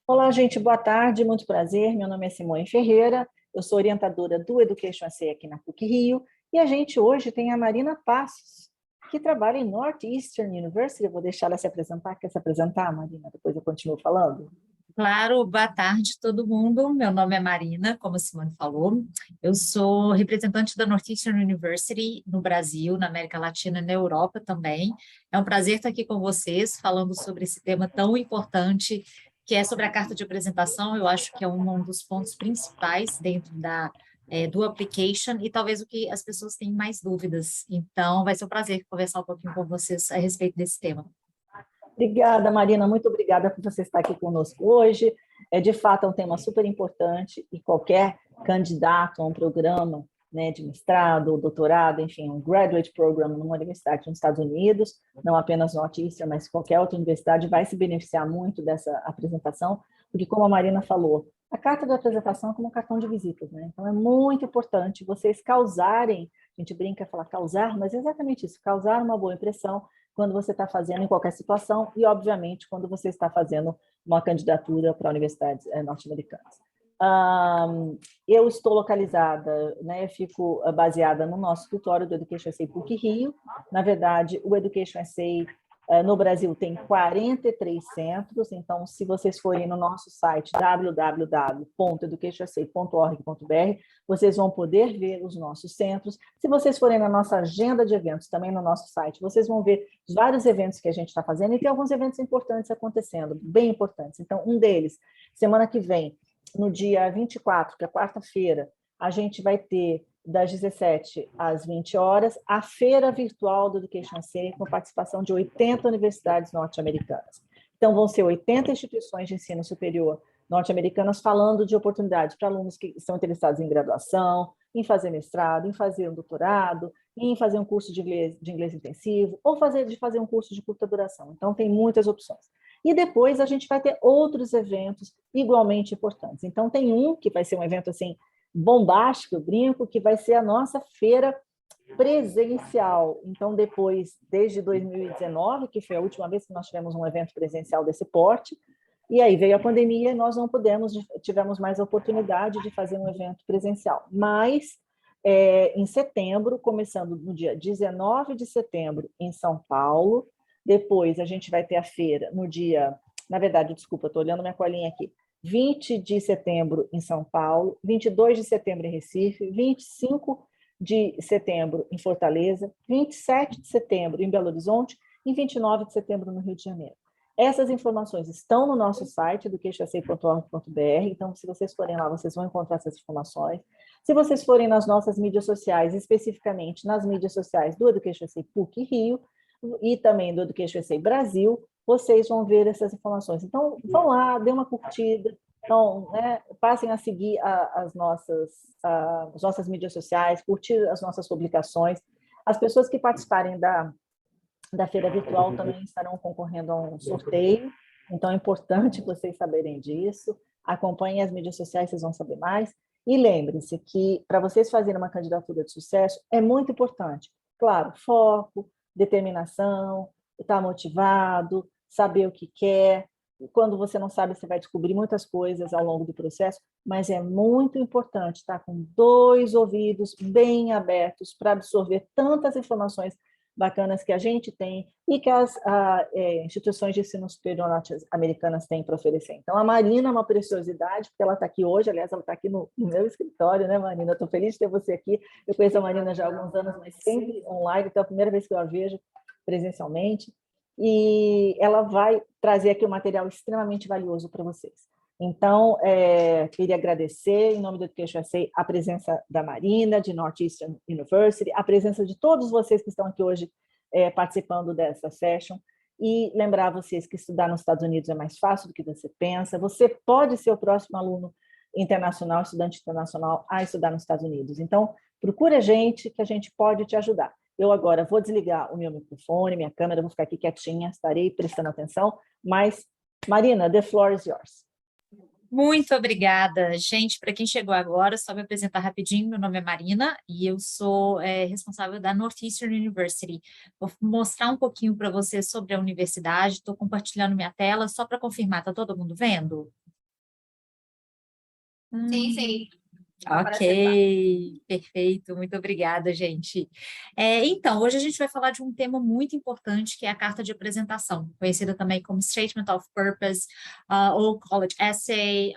Olá, gente, boa tarde, muito prazer. Meu nome é Simone Ferreira, eu sou orientadora do Education AC aqui na PUC-Rio, e a gente hoje tem a Marina Passos, que trabalha em Northeastern University. Eu vou deixar ela se apresentar. Quer se apresentar, Marina? Depois eu continuo falando. Claro, boa tarde todo mundo. Meu nome é Marina, como a Simone falou. Eu sou representante da Northeastern University no Brasil, na América Latina e na Europa também. É um prazer estar aqui com vocês, falando sobre esse tema tão importante, que é sobre a carta de apresentação. Eu acho que é um dos pontos principais dentro do application e talvez o que as pessoas têm mais dúvidas. Então, vai ser um prazer conversar um pouquinho com vocês a respeito desse tema. Obrigada, Marina, muito obrigada por você estar aqui conosco hoje. De fato, é um tema super importante e qualquer candidato a um programa, né, de mestrado, doutorado, enfim, um graduate program numa universidade nos Estados Unidos, não apenas Northeastern, mas qualquer outra universidade vai se beneficiar muito dessa apresentação, porque, como a Marina falou, a carta de apresentação é como um cartão de visitas, né? Então, é muito importante vocês causarem, a gente brinca falar causar, mas é exatamente isso, causar uma boa impressão quando você está fazendo em qualquer situação e, obviamente, quando você está fazendo uma candidatura para universidades norte-americanas. Eu estou localizada, né, eu fico baseada no nosso escritório do Education SA PUC-Rio. Na verdade, o Education SA no Brasil tem 43 centros, então, se vocês forem no nosso site www.educationsa.org.br, vocês vão poder ver os nossos centros. Se vocês forem na nossa agenda de eventos, também no nosso site, vocês vão ver vários eventos que a gente está fazendo e tem alguns eventos importantes acontecendo, bem importantes. Então, um deles, semana que vem, no dia 24, que é quarta-feira, a gente vai ter das 17 às 20 horas, a feira virtual do Education SA, com participação de 80 universidades norte-americanas. Então, vão ser 80 instituições de ensino superior norte-americanas falando de oportunidades para alunos que estão interessados em graduação, em fazer mestrado, em fazer um doutorado, em fazer um curso de inglês intensivo, ou de fazer um curso de curta duração. Então, tem muitas opções. E depois a gente vai ter outros eventos igualmente importantes. Então, tem um que vai ser um evento assim bombástico, eu brinco, que vai ser a nossa feira presencial. Então, depois, desde 2019, que foi a última vez que nós tivemos um evento presencial desse porte, e aí veio a pandemia e nós não tivemos mais a oportunidade de fazer um evento presencial. Mas, em setembro, começando no dia 19 de setembro, em São Paulo, depois a gente vai ter a feira no dia... Na verdade, desculpa, estou olhando minha colinha aqui. 20 de setembro em São Paulo, 22 de setembro em Recife, 25 de setembro em Fortaleza, 27 de setembro em Belo Horizonte e 29 de setembro no Rio de Janeiro. Essas informações estão no nosso site, educationsa.org.br, então, se vocês forem lá, vocês vão encontrar essas informações. Se vocês forem nas nossas mídias sociais, especificamente nas mídias sociais do Education SA PUC Rio e também do Education SA Brasil, vocês vão ver essas informações. Então, vão lá, dê uma curtida, então, né, passem a seguir as nossas mídias sociais, curtir as nossas publicações. As pessoas que participarem da feira virtual também estarão concorrendo a um sorteio, então é importante vocês saberem disso. Acompanhem as mídias sociais, vocês vão saber mais. E lembrem-se que, para vocês fazerem uma candidatura de sucesso, é muito importante, claro, foco, determinação, estar motivado, saber o que quer. Quando você não sabe, você vai descobrir muitas coisas ao longo do processo, mas é muito importante estar com dois ouvidos bem abertos para absorver tantas informações bacanas que a gente tem e que as instituições de ensino superior norte-americanas têm para oferecer. Então, a Marina é uma preciosidade, porque ela está aqui hoje, aliás, ela está aqui no meu escritório, né, Marina? Estou feliz de ter você aqui. Eu conheço a Marina já há alguns anos, mas sempre online, então é a primeira vez que eu a vejo presencialmente. E ela vai trazer aqui um material extremamente valioso para vocês. Então, queria agradecer, em nome do Education SA, a presença da Marina, de Northeastern University, a presença de todos vocês que estão aqui hoje participando dessa session, e lembrar vocês que estudar nos Estados Unidos é mais fácil do que você pensa. Você pode ser o próximo aluno internacional, estudante internacional, a estudar nos Estados Unidos. Então, procure a gente, que a gente pode te ajudar. Eu agora vou desligar o meu microfone, minha câmera, vou ficar aqui quietinha, estarei prestando atenção, mas, Marina, the floor is yours. Muito obrigada, gente. Para quem chegou agora, só me apresentar rapidinho. Meu nome é Marina e eu sou responsável da Northeastern University. Vou mostrar um pouquinho para vocês sobre a universidade. Estou compartilhando minha tela só para confirmar. Está todo mundo vendo? Sim, sim. Tá aparecendo lá. Ok, perfeito, muito obrigada, gente. Então, hoje a gente vai falar de um tema muito importante, que é a carta de apresentação, conhecida também como Statement of Purpose, ou College Essay,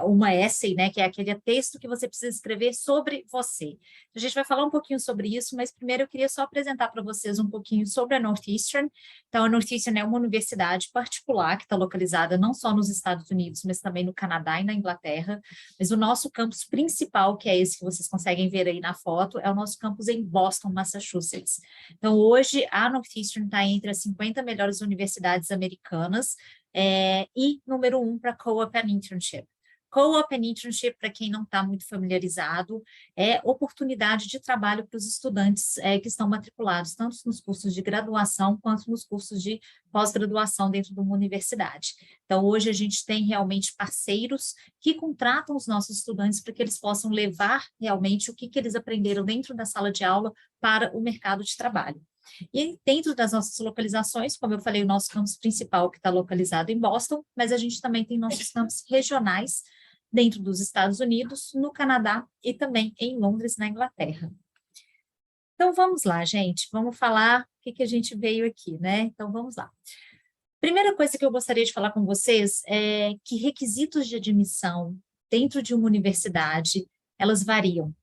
uma essay, né, que é aquele texto que você precisa escrever sobre você. A gente vai falar um pouquinho sobre isso, mas primeiro eu queria só apresentar para vocês um pouquinho sobre a Northeastern. Então, a Northeastern é uma universidade particular que está localizada não só nos Estados Unidos, mas também no Canadá e na Inglaterra. Mas o nosso campus principal, que é esse que vocês conseguem ver aí na foto, é o nosso campus em Boston, Massachusetts. Então, hoje, a Northeastern está entre as 50 melhores universidades americanas e número 1 para Co-op and Internship. Co-op and Internship, para quem não está muito familiarizado, é oportunidade de trabalho para os estudantes que estão matriculados, tanto nos cursos de graduação quanto nos cursos de pós-graduação dentro de uma universidade. Então, hoje a gente tem realmente parceiros que contratam os nossos estudantes para que eles possam levar realmente o que eles aprenderam dentro da sala de aula para o mercado de trabalho. E dentro das nossas localizações, como eu falei, o nosso campus principal que está localizado em Boston, mas a gente também tem nossos campos regionais dentro dos Estados Unidos, no Canadá e também em Londres, na Inglaterra. Então, vamos lá, gente, vamos falar o que a gente veio aqui, né? Então, vamos lá. Primeira coisa que eu gostaria de falar com vocês é que requisitos de admissão dentro de uma universidade, eles variam,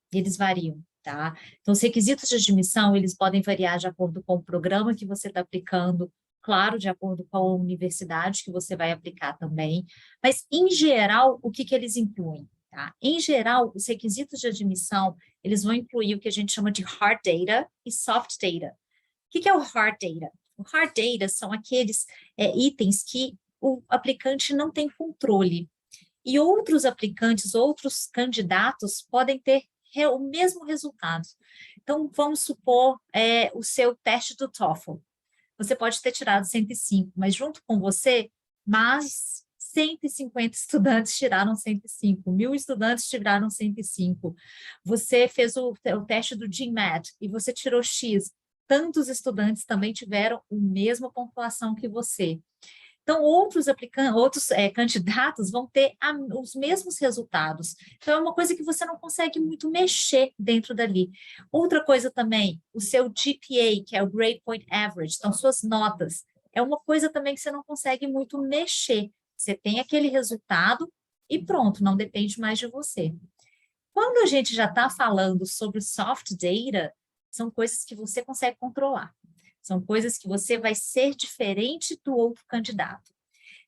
tá? Então, os requisitos de admissão, eles podem variar de acordo com o programa que você está aplicando, claro, de acordo com a universidade que você vai aplicar também, mas, em geral, o que eles incluem? Tá? Em geral, os requisitos de admissão, eles vão incluir o que a gente chama de hard data e soft data. O que é o hard data? O hard data são aqueles itens que o aplicante não tem controle. E outros aplicantes, outros candidatos podem ter o mesmo resultado. Então, vamos supor o seu teste do TOEFL. Você pode ter tirado 105, mas junto com você, mais 150 estudantes tiraram 105, 1.000 estudantes tiraram 105. Você fez o teste do GMAT e você tirou X. Tantos estudantes também tiveram a mesma pontuação que você. Então, outros candidatos vão ter os mesmos resultados. Então, é uma coisa que você não consegue muito mexer dentro dali. Outra coisa também, o seu GPA, que é o Grade Point Average, então, suas notas, é uma coisa também que você não consegue muito mexer. Você tem aquele resultado e pronto, não depende mais de você. Quando a gente já está falando sobre soft data, são coisas que você consegue controlar. São coisas que você vai ser diferente do outro candidato.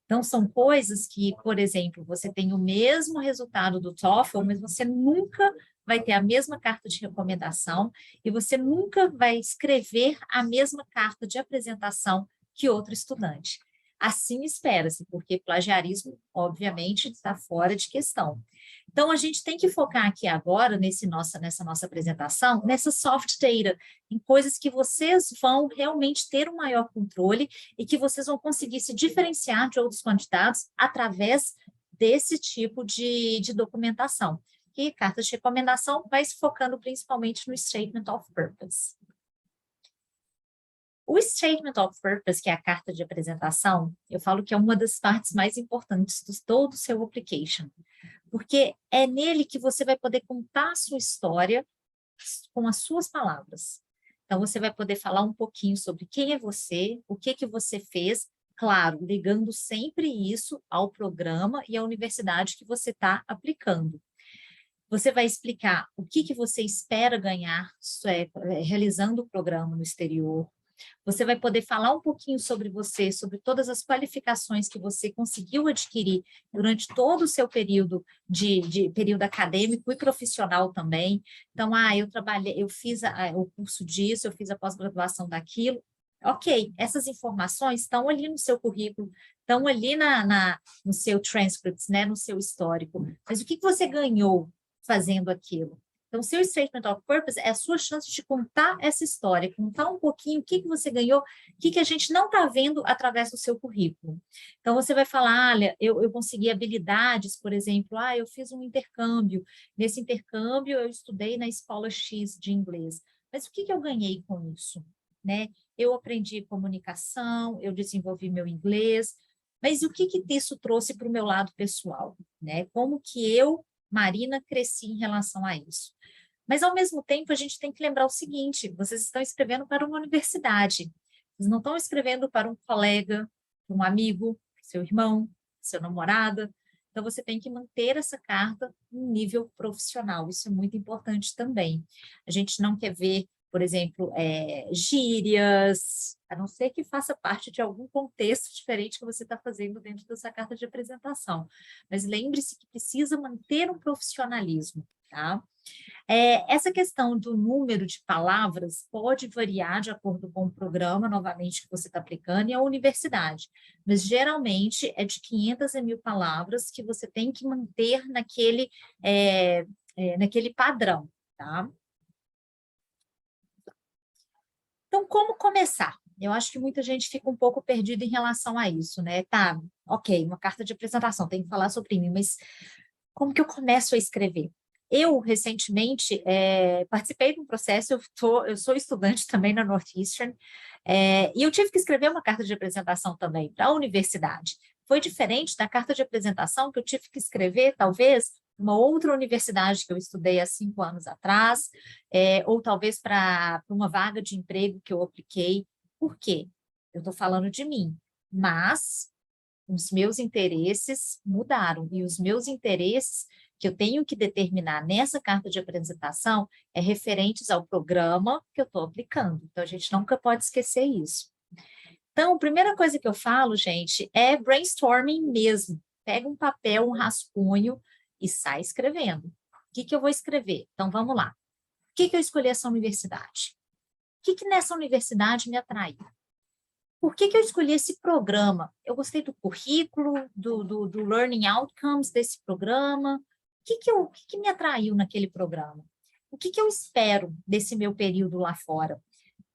Então, são coisas que, por exemplo, você tem o mesmo resultado do TOEFL, mas você nunca vai ter a mesma carta de recomendação e você nunca vai escrever a mesma carta de apresentação que outro estudante. Assim espera-se, porque plagiarismo, obviamente, está fora de questão. Então, a gente tem que focar aqui agora, nessa nossa apresentação, nessa soft data, em coisas que vocês vão realmente ter um maior controle e que vocês vão conseguir se diferenciar de outros candidatos através desse tipo de documentação. E carta de recomendação vai se focando principalmente no Statement of Purpose. O Statement of Purpose, que é a carta de apresentação, eu falo que é uma das partes mais importantes de todo o seu application, porque é nele que você vai poder contar a sua história com as suas palavras. Então, você vai poder falar um pouquinho sobre quem é você, o que você fez, claro, ligando sempre isso ao programa e à universidade que você está aplicando. Você vai explicar o que você espera ganhar realizando o programa no exterior. Você vai poder falar um pouquinho sobre você, sobre todas as qualificações que você conseguiu adquirir durante todo o seu período período acadêmico e profissional também. Então, eu fiz o curso disso, eu fiz a pós-graduação daquilo. Ok, essas informações estão ali no seu currículo, estão ali no seu transcript, né, no seu histórico. Mas o que você ganhou fazendo aquilo? Então, o seu Statement of Purpose é a sua chance de contar essa história, contar um pouquinho o que você ganhou, o que a gente não está vendo através do seu currículo. Então, você vai falar, olha, eu consegui habilidades, por exemplo, eu fiz um intercâmbio, nesse intercâmbio eu estudei na escola X de inglês, mas o que eu ganhei com isso? Né? Eu aprendi comunicação, eu desenvolvi meu inglês, Mas o que isso trouxe para o meu lado pessoal, né? Como que eu, Marina, cresci em relação a isso? Mas, ao mesmo tempo, a gente tem que lembrar o seguinte, vocês estão escrevendo para uma universidade, vocês não estão escrevendo para um colega, para um amigo, seu irmão, seu namorado. Então, você tem que manter essa carta em nível profissional, isso é muito importante também. A gente não quer ver, por exemplo, gírias, a não ser que faça parte de algum contexto diferente que você está fazendo dentro dessa carta de apresentação. Mas lembre-se que precisa manter um profissionalismo, tá? Essa questão do número de palavras pode variar de acordo com o programa, novamente, que você está aplicando, e a universidade. Mas, geralmente, é de 500 a 1.000 palavras que você tem que manter naquele padrão, tá? Então, como começar? Eu acho que muita gente fica um pouco perdida em relação a isso, né? Tá, ok, uma carta de apresentação, tem que falar sobre mim, mas como que eu começo a escrever? Eu, recentemente, participei de um processo, eu sou estudante também na Northeastern, e eu tive que escrever uma carta de apresentação também para a universidade. Foi diferente da carta de apresentação que eu tive que escrever, talvez, uma outra universidade que eu estudei há 5 anos atrás, ou talvez para uma vaga de emprego que eu apliquei. Por quê? Eu estou falando de mim, mas os meus interesses mudaram, e os meus interesses que eu tenho que determinar nessa carta de apresentação é referentes ao programa que eu estou aplicando. Então, a gente nunca pode esquecer isso. Então, a primeira coisa que eu falo, gente, é brainstorming mesmo. Pega um papel, um rascunho e sai escrevendo. O que eu vou escrever? Então, vamos lá. Por que eu escolhi essa universidade? O que nessa universidade me atraiu? Por que eu escolhi esse programa? Eu gostei do currículo, do Learning Outcomes desse programa. O que me atraiu naquele programa? O que eu espero desse meu período lá fora?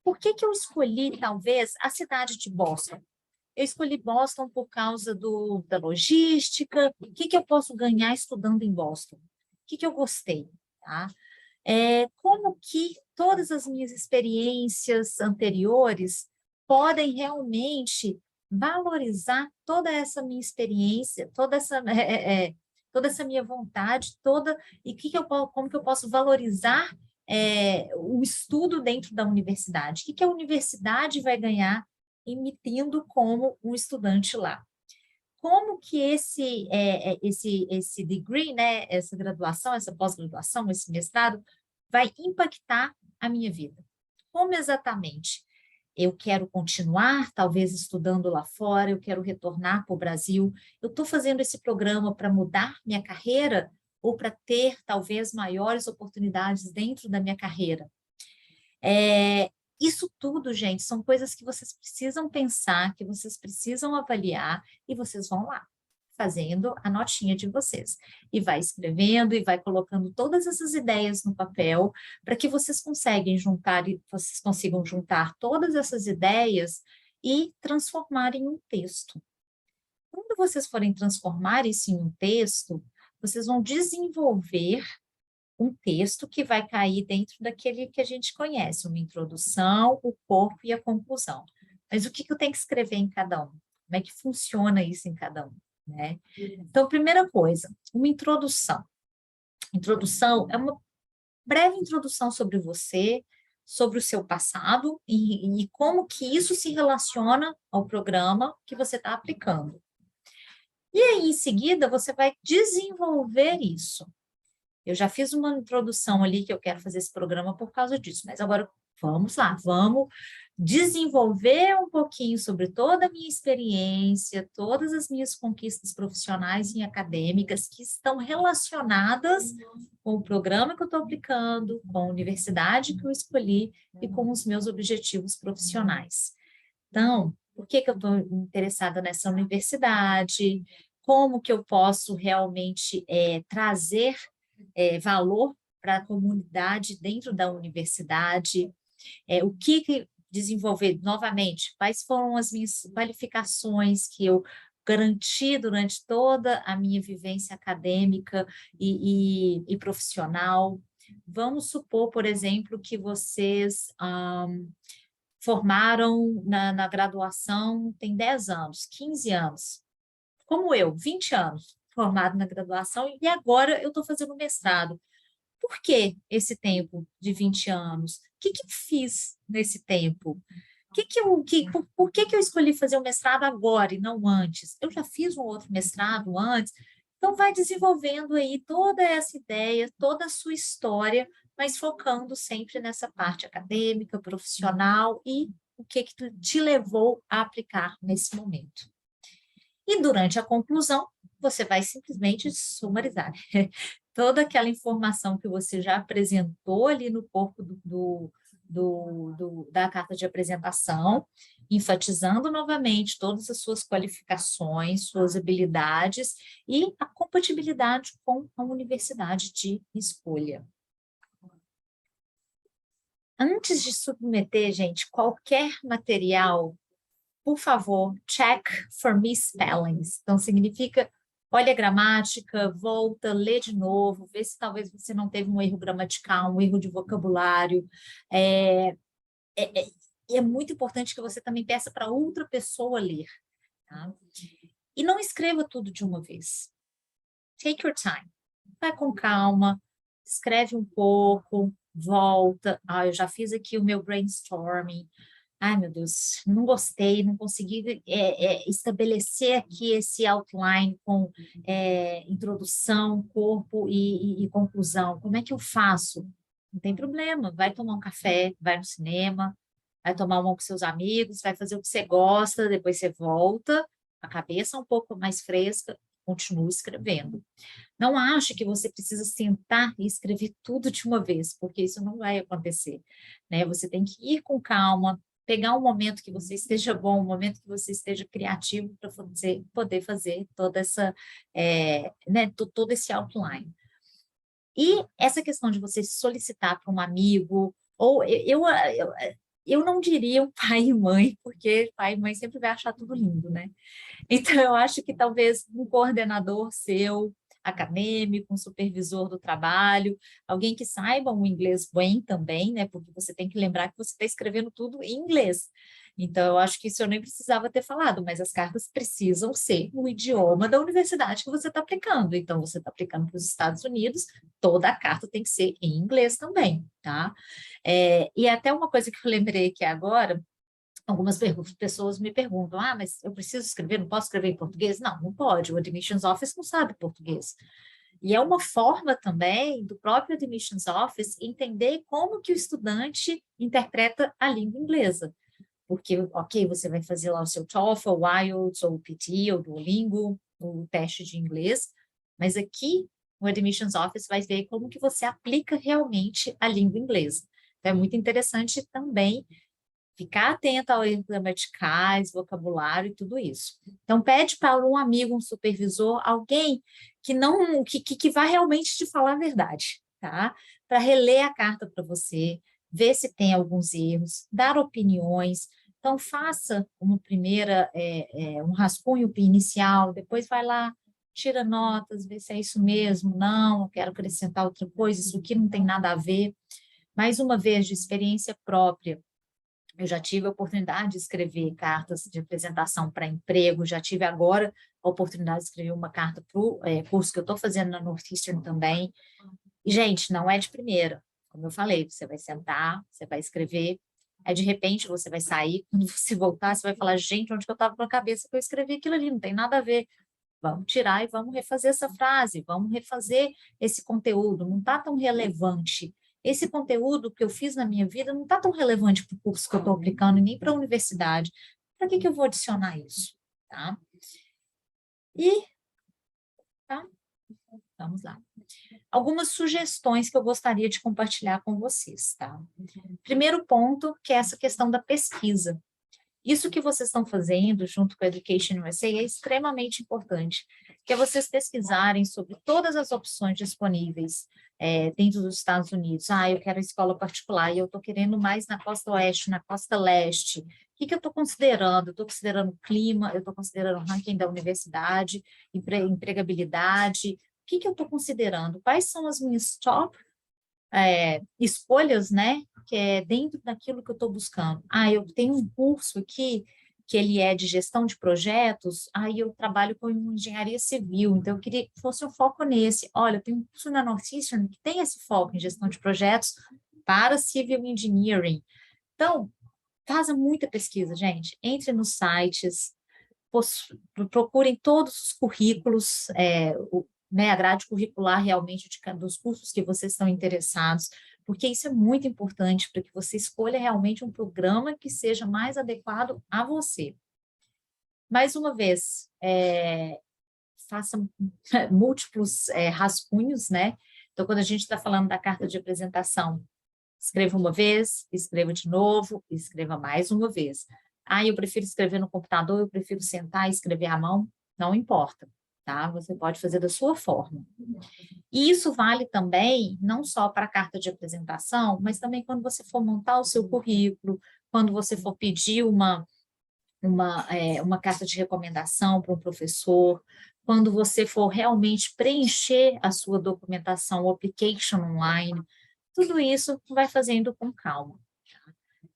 Por que eu escolhi, talvez, a cidade de Boston? Eu escolhi Boston por causa da logística. O que eu posso ganhar estudando em Boston? O que eu gostei? Tá? Como que todas as minhas experiências anteriores podem realmente valorizar toda essa minha experiência, toda essa minha vontade, e como que eu posso valorizar o estudo dentro da universidade? O que a universidade vai ganhar em me tendo como um estudante lá? Como que esse degree, né, essa graduação, essa pós-graduação, esse mestrado, vai impactar a minha vida? Como exatamente? Eu quero continuar, talvez, estudando lá fora, eu quero retornar para o Brasil, eu estou fazendo esse programa para mudar minha carreira ou para ter, talvez, maiores oportunidades dentro da minha carreira? Isso tudo, gente, são coisas que vocês precisam pensar, que vocês precisam avaliar, e vocês vão lá, fazendo a notinha de vocês. E vai escrevendo e vai colocando todas essas ideias no papel, para que vocês consigam juntar todas essas ideias e transformar em um texto. Quando vocês forem transformar isso em um texto, vocês vão desenvolver um texto que vai cair dentro daquele que a gente conhece, uma introdução, o corpo e a conclusão. Mas o que eu tenho que escrever em cada um? Como é que funciona isso em cada um? Né? Então, primeira coisa, uma introdução. Introdução é uma breve introdução sobre você, sobre o seu passado e como que isso se relaciona ao programa que você está aplicando. E aí, em seguida, você vai desenvolver isso. Eu já fiz uma introdução ali que eu quero fazer esse programa por causa disso, mas agora vamos lá, vamos desenvolver um pouquinho sobre toda a minha experiência, todas as minhas conquistas profissionais e acadêmicas que estão relacionadas com o programa que eu estou aplicando, com a universidade que eu escolhi e com os meus objetivos profissionais. Então, por que eu estou interessada nessa universidade? Como que eu posso realmente trazer valor para a comunidade dentro da universidade, o que desenvolver novamente, quais foram as minhas qualificações que eu garanti durante toda a minha vivência acadêmica e profissional. Vamos supor, por exemplo, que vocês formaram na graduação tem 10 anos, 15 anos. como eu, 20 anos formado na graduação, e agora eu estou fazendo mestrado. Por que esse tempo de 20 anos? O que eu fiz nesse tempo? Por que eu escolhi fazer o mestrado agora e não antes? Eu já fiz um outro mestrado antes, então vai desenvolvendo aí toda essa ideia, toda a sua história, mas focando sempre nessa parte acadêmica, profissional e o que te levou a aplicar nesse momento. E durante a conclusão, você vai simplesmente sumarizar toda aquela informação que você já apresentou ali no corpo da carta de apresentação, enfatizando novamente todas as suas qualificações, suas habilidades e a compatibilidade com a universidade de escolha. Antes de submeter, gente, qualquer material, por favor, check for misspellings. Então, significa, olha a gramática, volta, lê de novo, vê se talvez você não teve um erro gramatical, um erro de vocabulário. É muito importante que você também peça para outra pessoa ler. Tá? E não escreva tudo de uma vez. Take your time. Vai com calma, escreve um pouco, volta. Eu já fiz aqui o meu brainstorming. Ai, meu Deus, não gostei, não consegui estabelecer aqui esse outline com introdução, corpo e conclusão. Como é que eu faço? Não tem problema, vai tomar um café, vai no cinema, vai tomar uma com seus amigos, vai fazer o que você gosta, depois você volta, a cabeça um pouco mais fresca, continua escrevendo. Não ache que você precisa sentar e escrever tudo de uma vez, porque isso não vai acontecer, né? Você tem que ir com calma, pegar um momento que você esteja bom, um momento que você esteja criativo para poder fazer toda essa, todo esse outline. E essa questão de você solicitar para um amigo, ou eu não diria um pai e mãe, porque pai e mãe sempre vai achar tudo lindo, né? Então, eu acho que talvez um coordenador seu, acadêmico, um supervisor do trabalho, alguém que saiba um inglês bem também, né? Porque você tem que lembrar que você está escrevendo tudo em inglês. Então, eu acho que isso eu nem precisava ter falado, mas as cartas precisam ser no idioma da universidade que você está aplicando. Então, você está aplicando para os Estados Unidos, toda a carta tem que ser em inglês também, tá? E até uma coisa que eu lembrei aqui agora, algumas pessoas me perguntam, mas eu preciso escrever, não posso escrever em português? Não, não pode, o Admissions Office não sabe português. E é uma forma também do próprio Admissions Office entender como que o estudante interpreta a língua inglesa. Porque, ok, você vai fazer lá o seu TOEFL, o IELTS, ou o PT, ou o Duolingo, o teste de inglês, mas aqui o Admissions Office vai ver como que você aplica realmente a língua inglesa. Então, é muito interessante também ficar atento ao erro gramaticais, vocabulário e tudo isso. Então, pede para um amigo, um supervisor, alguém que vai realmente te falar a verdade, tá? Para reler a carta para você, ver se tem alguns erros, dar opiniões. Então, faça uma primeira, um rascunho inicial, depois vai lá, tira notas, vê se é isso mesmo, não, eu quero acrescentar outra coisa, isso aqui não tem nada a ver. Mais uma vez, de experiência própria, eu já tive a oportunidade de escrever cartas de apresentação para emprego, já tive agora a oportunidade de escrever uma carta para o curso que eu estou fazendo na Northeastern também. E, gente, não é de primeira. Como eu falei, você vai sentar, você vai escrever, aí de repente você vai sair, quando você voltar, você vai falar, gente, onde que eu estava com a cabeça que eu escrevi aquilo ali? Não tem nada a ver. Vamos tirar e vamos refazer essa frase, vamos refazer esse conteúdo, não está tão relevante. Esse conteúdo que eu fiz na minha vida não está tão relevante para o curso que eu estou aplicando, nem para a universidade. Para que eu vou adicionar isso? Tá? Tá? Vamos lá. Algumas sugestões que eu gostaria de compartilhar com vocês, tá? Primeiro ponto, que é essa questão da pesquisa. Isso que vocês estão fazendo junto com a Education USA é extremamente importante, que é vocês pesquisarem sobre todas as opções disponíveis dentro dos Estados Unidos. Eu quero escola particular e eu estou querendo mais na costa oeste, na costa leste. O que eu estou considerando? Eu estou considerando o clima, eu estou considerando o ranking da universidade, empregabilidade. O que eu estou considerando? Quais são as minhas top escolhas, né, que é dentro daquilo que eu estou buscando. Eu tenho um curso aqui que ele é de gestão de projetos, aí eu trabalho com engenharia civil, então eu queria que fosse um foco nesse. Olha, eu tenho um curso na Northeastern que tem esse foco em gestão de projetos para civil engineering. Então, faça muita pesquisa, gente. Entre nos sites, procurem todos os currículos, né, a grade curricular realmente dos cursos que vocês estão interessados, porque isso é muito importante para que você escolha realmente um programa que seja mais adequado a você. Mais uma vez, faça múltiplos rascunhos, né? Então, quando a gente está falando da carta de apresentação, escreva uma vez, escreva de novo, escreva mais uma vez. Ah, eu prefiro escrever no computador, eu prefiro sentar e escrever à mão, não importa, tá? Você pode fazer da sua forma. E isso vale também, não só para a carta de apresentação, mas também quando você for montar o seu currículo, quando você for pedir uma carta de recomendação para um professor, quando você for realmente preencher a sua documentação, o application online, tudo isso vai fazendo com calma.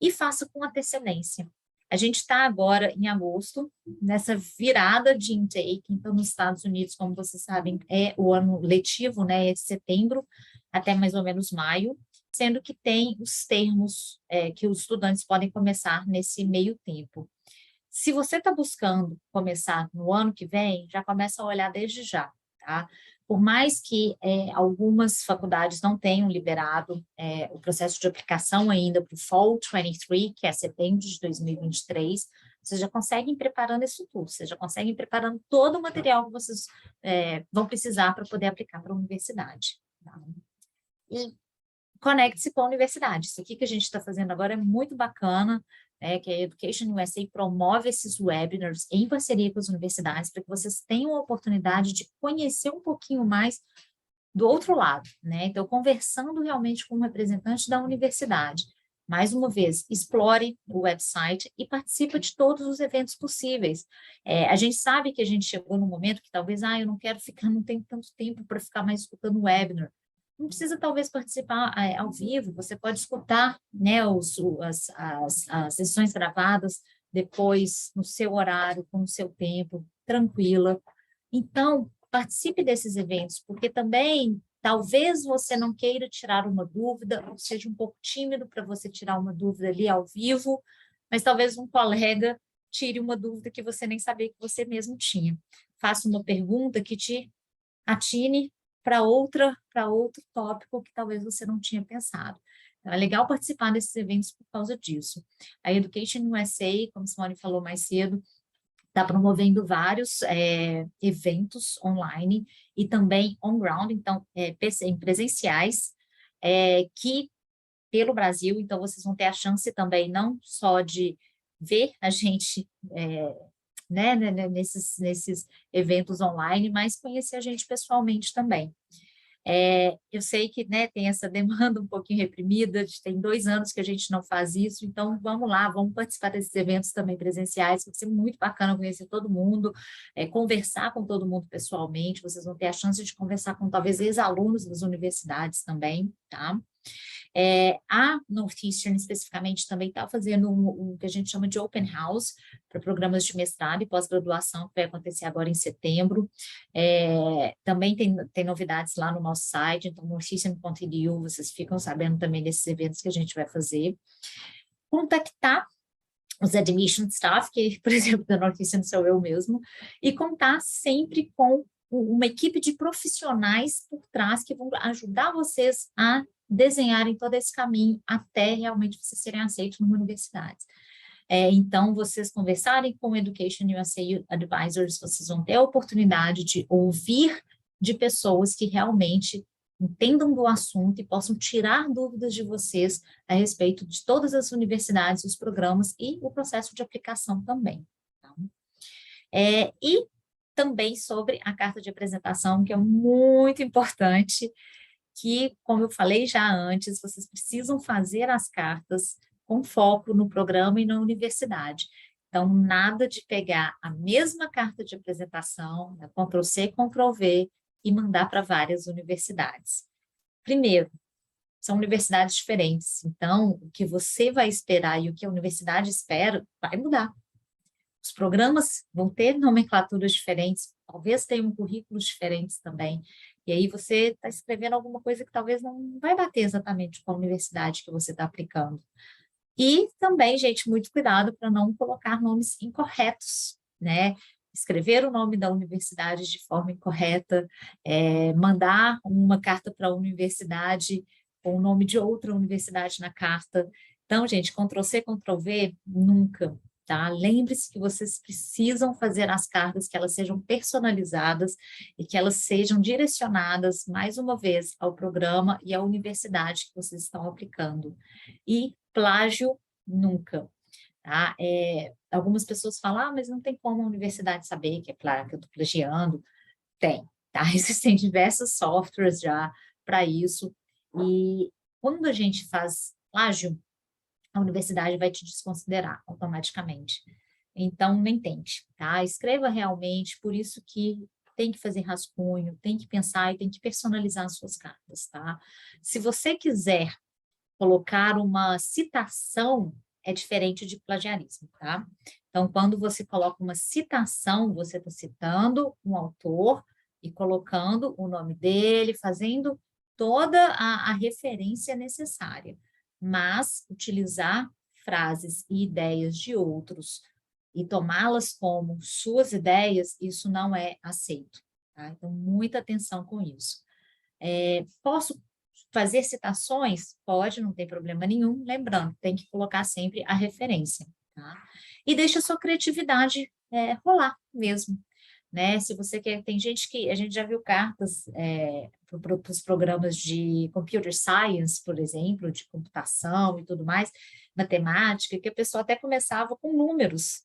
E faça com antecedência. A gente está agora em agosto, nessa virada de intake, então nos Estados Unidos, como vocês sabem, é o ano letivo, né, é de setembro até mais ou menos maio, sendo que tem os termos que os estudantes podem começar nesse meio tempo. Se você está buscando começar no ano que vem, já começa a olhar desde já, tá? Por mais que algumas faculdades não tenham liberado o processo de aplicação ainda para o Fall 23, que é setembro de 2023, vocês já conseguem preparando isso tudo, vocês já conseguem preparando todo o material que vocês vão precisar para poder aplicar para a universidade. Tá? E conecte-se com a universidade. Isso aqui que a gente está fazendo agora é muito bacana, que a Education USA promove esses webinars em parceria com as universidades para que vocês tenham a oportunidade de conhecer um pouquinho mais do outro lado, né? Então, conversando realmente com um representante da universidade. Mais uma vez, explore o website e participe de todos os eventos possíveis. A gente sabe que a gente chegou num momento que talvez, eu não quero ficar, não tenho tanto tempo para ficar mais escutando o webinar. Não precisa, talvez, participar ao vivo, você pode escutar, né, as sessões gravadas depois, no seu horário, com o seu tempo, tranquila. Então, participe desses eventos, porque também, talvez você não queira tirar uma dúvida, ou seja um pouco tímido para você tirar uma dúvida ali ao vivo, mas talvez um colega tire uma dúvida que você nem sabia que você mesmo tinha. Faça uma pergunta que te atine para outro tópico que talvez você não tinha pensado. Então, é legal participar desses eventos por causa disso. A Education USA, como a Simone falou mais cedo, está promovendo vários eventos online e também on-ground, então, em presenciais, que pelo Brasil, então vocês vão ter a chance também não só de ver a gente né, nesses eventos online, mas conhecer a gente pessoalmente também. Eu sei que, né, tem essa demanda um pouquinho reprimida, tem 2 anos que a gente não faz isso, então vamos lá, vamos participar desses eventos também presenciais, vai ser muito bacana conhecer todo mundo, conversar com todo mundo pessoalmente, vocês vão ter a chance de conversar com talvez ex-alunos das universidades também, tá? A Northeastern, especificamente, também está fazendo um que a gente chama de Open House para programas de mestrado e pós-graduação, que vai acontecer agora em setembro. Também tem novidades lá no nosso site, então, northeastern.edu, vocês ficam sabendo também desses eventos que a gente vai fazer. Contactar os admission staff, que, por exemplo, da Northeastern sou eu mesmo, e contar sempre com uma equipe de profissionais por trás que vão ajudar vocês a desenharem todo esse caminho até realmente vocês serem aceitos numa universidade. Então, vocês conversarem com o Education USA Advisors, vocês vão ter a oportunidade de ouvir de pessoas que realmente entendam do assunto e possam tirar dúvidas de vocês a respeito de todas as universidades, os programas e o processo de aplicação também. Tá? E também sobre a carta de apresentação, que é muito importante, que, como eu falei já antes, vocês precisam fazer as cartas com foco no programa e na universidade. Então, nada de pegar a mesma carta de apresentação, né, Ctrl+C, Ctrl+V, e mandar para várias universidades. Primeiro, são universidades diferentes, então, o que você vai esperar e o que a universidade espera vai mudar. os programas vão ter nomenclaturas diferentes, talvez tenham currículos diferentes também, e aí você está escrevendo alguma coisa que talvez não vai bater exatamente com a universidade que você está aplicando. E também, gente, muito cuidado para não colocar nomes incorretos, né? Escrever o nome da universidade de forma incorreta, mandar uma carta para a universidade com o nome de outra universidade na carta. Então, gente, Ctrl+C, Ctrl+V, nunca, tá? Lembre-se que vocês precisam fazer as cartas, que elas sejam personalizadas e que elas sejam direcionadas, mais uma vez, ao programa e à universidade que vocês estão aplicando. E plágio, nunca. Tá? Algumas pessoas falam, mas não tem como a universidade saber que que eu estou plagiando. Tem, tá? Existem diversos softwares já para isso. E quando a gente faz plágio, a universidade vai te desconsiderar automaticamente. Então, nem tente, tá? Escreva realmente, por isso que tem que fazer rascunho, tem que pensar e tem que personalizar as suas cartas, tá? Se você quiser colocar uma citação, é diferente de plagiarismo, tá? Então, quando você coloca uma citação, você está citando um autor e colocando o nome dele, fazendo toda a referência necessária. Mas utilizar frases e ideias de outros e tomá-las como suas ideias, isso não é aceito, tá? Então, muita atenção com isso. Posso fazer citações? Pode, não tem problema nenhum. Lembrando, tem que colocar sempre a referência, tá? E deixa a sua criatividade rolar mesmo, né? Se você quer, tem gente que, a gente já viu cartas para os programas de computer science, por exemplo, de computação e tudo mais, matemática, que a pessoa até começava com números.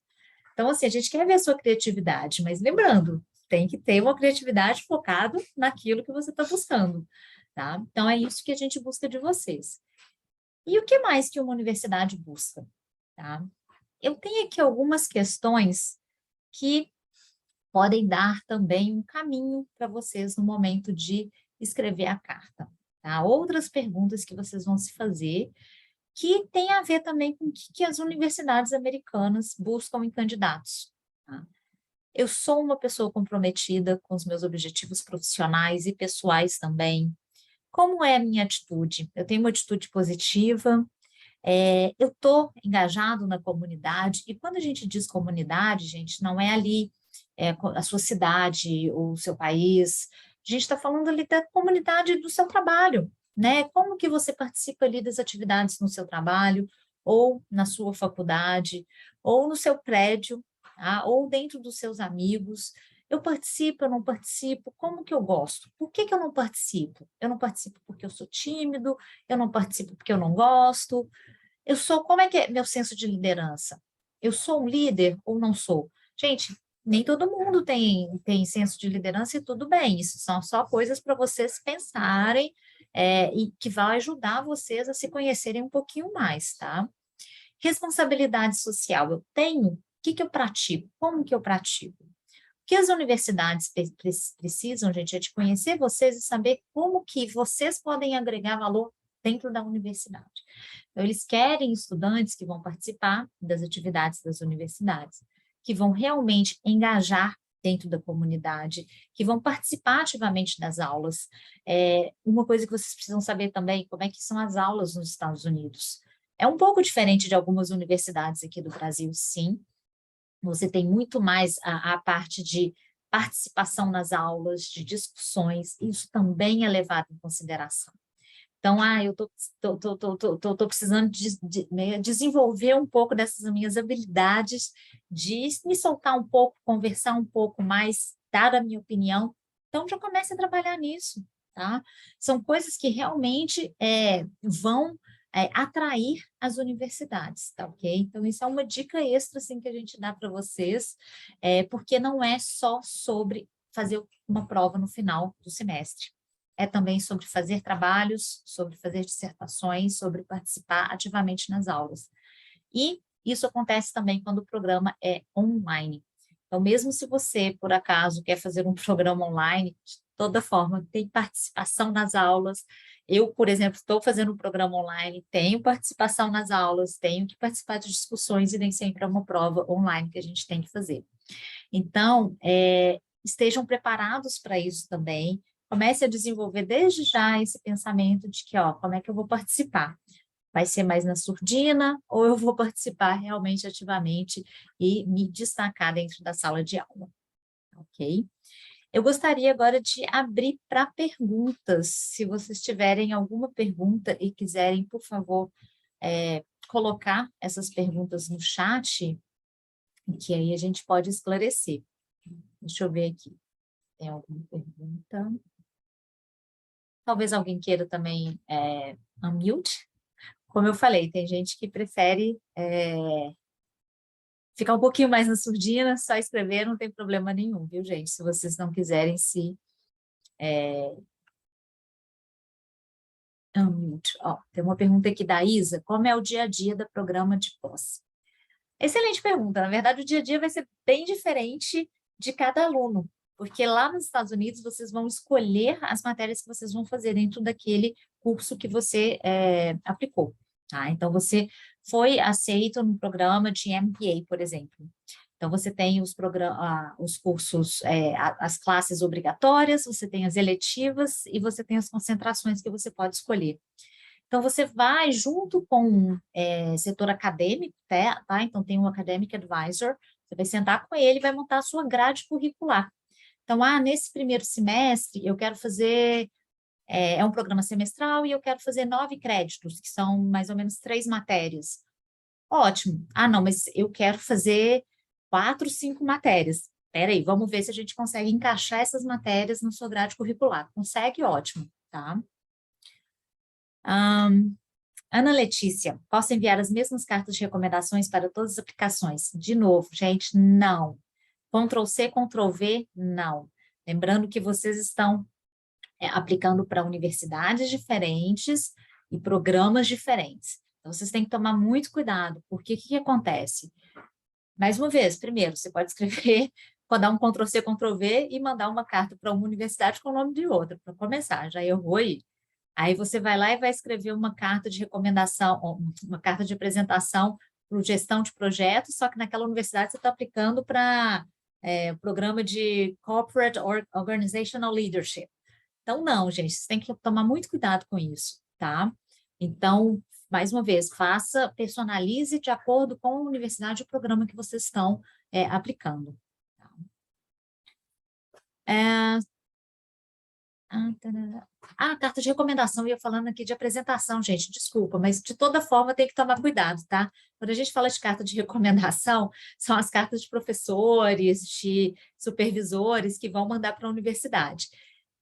Então, assim, a gente quer ver a sua criatividade, mas lembrando, tem que ter uma criatividade focada naquilo que você está buscando, tá? Então, é isso que a gente busca de vocês. E o que mais que uma universidade busca, tá? Eu tenho aqui algumas questões que podem dar também um caminho para vocês no momento de escrever a carta, tá? Outras perguntas que vocês vão se fazer que tem a ver também com o que as universidades americanas buscam em candidatos, tá? Eu sou uma pessoa comprometida com os meus objetivos profissionais e pessoais também. Como é a minha atitude? Eu tenho uma atitude positiva, eu estou engajado na comunidade, e quando a gente diz comunidade, gente, não é ali a sua cidade ou o seu país, a gente está falando ali da comunidade do seu trabalho, né? Como que você participa ali das atividades no seu trabalho, ou na sua faculdade, ou no seu prédio, tá? Ou dentro dos seus amigos. Eu participo, eu não participo, como que eu gosto? Por que que eu não participo? Eu não participo porque eu sou tímido, eu não participo porque eu não gosto. Como é que é meu senso de liderança? Eu sou um líder ou não sou? Gente, nem todo mundo tem senso de liderança e tudo bem, isso são só coisas para vocês pensarem e que vai ajudar vocês a se conhecerem um pouquinho mais, tá? Responsabilidade social, eu tenho? O que eu pratico? Como que eu pratico? O que as universidades precisam, gente, é de conhecer vocês e saber como que vocês podem agregar valor dentro da universidade. Então, eles querem estudantes que vão participar das atividades das universidades, que vão realmente engajar dentro da comunidade, que vão participar ativamente das aulas. Uma coisa que vocês precisam saber também, como é que são as aulas nos Estados Unidos. É um pouco diferente de algumas universidades aqui do Brasil, sim. Você tem muito mais a parte de participação nas aulas, de discussões, isso também é levado em consideração. Então, eu tô precisando né, desenvolver um pouco dessas minhas habilidades, de me soltar um pouco, conversar um pouco mais, dar a minha opinião. Então, já comece a trabalhar nisso, tá? São coisas que realmente vão atrair as universidades, tá ok? Então, isso é uma dica extra, assim, que a gente dá para vocês, porque não é só sobre fazer uma prova no final do semestre. É também sobre fazer trabalhos, sobre fazer dissertações, sobre participar ativamente nas aulas. E isso acontece também quando o programa é online. Então, mesmo se você, por acaso, quer fazer um programa online, toda forma, tem participação nas aulas. Eu, por exemplo, estou fazendo um programa online, tenho participação nas aulas, tenho que participar de discussões e nem sempre é uma prova online que a gente tem que fazer. Então, estejam preparados para isso também. Comece a desenvolver desde já esse pensamento de que, ó, como é que eu vou participar? Vai ser mais na surdina ou eu vou participar realmente ativamente e me destacar dentro da sala de aula, ok? Eu gostaria agora de abrir para perguntas. Se vocês tiverem alguma pergunta e quiserem, por favor, colocar essas perguntas no chat, que aí a gente pode esclarecer. Deixa eu ver aqui. Tem alguma pergunta? Talvez alguém queira também unmute. Como eu falei, tem gente que prefere ficar um pouquinho mais na surdina, só escrever, não tem problema nenhum, viu, gente? Se vocês não quiserem se unmute. Ó, tem uma pergunta aqui da Isa. Como é o dia a dia do programa de pós? Excelente pergunta. Na verdade, o dia a dia vai ser bem diferente de cada aluno, porque lá nos Estados Unidos vocês vão escolher as matérias que vocês vão fazer dentro daquele curso que você aplicou. Tá? Então, você foi aceito no programa de MBA, por exemplo. Então, você tem os cursos, as classes obrigatórias, você tem as eletivas e você tem as concentrações que você pode escolher. Então, você vai junto com o setor acadêmico, tá? Então, tem um Academic Advisor, você vai sentar com ele e vai montar a sua grade curricular. Então, nesse primeiro semestre, eu quero fazer... É um programa semestral e eu quero fazer 9 créditos, que são mais ou menos 3 matérias. Ótimo. Não, mas eu quero fazer 4, 5 matérias. Espera aí, vamos ver se a gente consegue encaixar essas matérias na sua grade curricular. Consegue? Ótimo, tá? Ana Letícia, posso enviar as mesmas cartas de recomendações para todas as aplicações? De novo, gente, não. Ctrl+C, Ctrl+V, não. Lembrando que vocês estão aplicando para universidades diferentes e programas diferentes. Então, vocês têm que tomar muito cuidado, porque o que acontece? Mais uma vez, primeiro, você pode escrever, pode dar um Ctrl+C, Ctrl+V e mandar uma carta para uma universidade com o nome de outra, para começar, já errou aí. Aí você vai lá e vai escrever uma carta de recomendação, uma carta de apresentação para gestão de projetos, só que naquela universidade você está aplicando para o programa de Corporate Organizational Leadership. Então, não, gente, vocês têm que tomar muito cuidado com isso, tá? Então, mais uma vez, personalize de acordo com a universidade e o programa que vocês estão aplicando. Tá? Carta de recomendação, eu ia falando aqui de apresentação, gente, desculpa, mas de toda forma tem que tomar cuidado, tá? Quando a gente fala de carta de recomendação, são as cartas de professores, de supervisores que vão mandar para a universidade.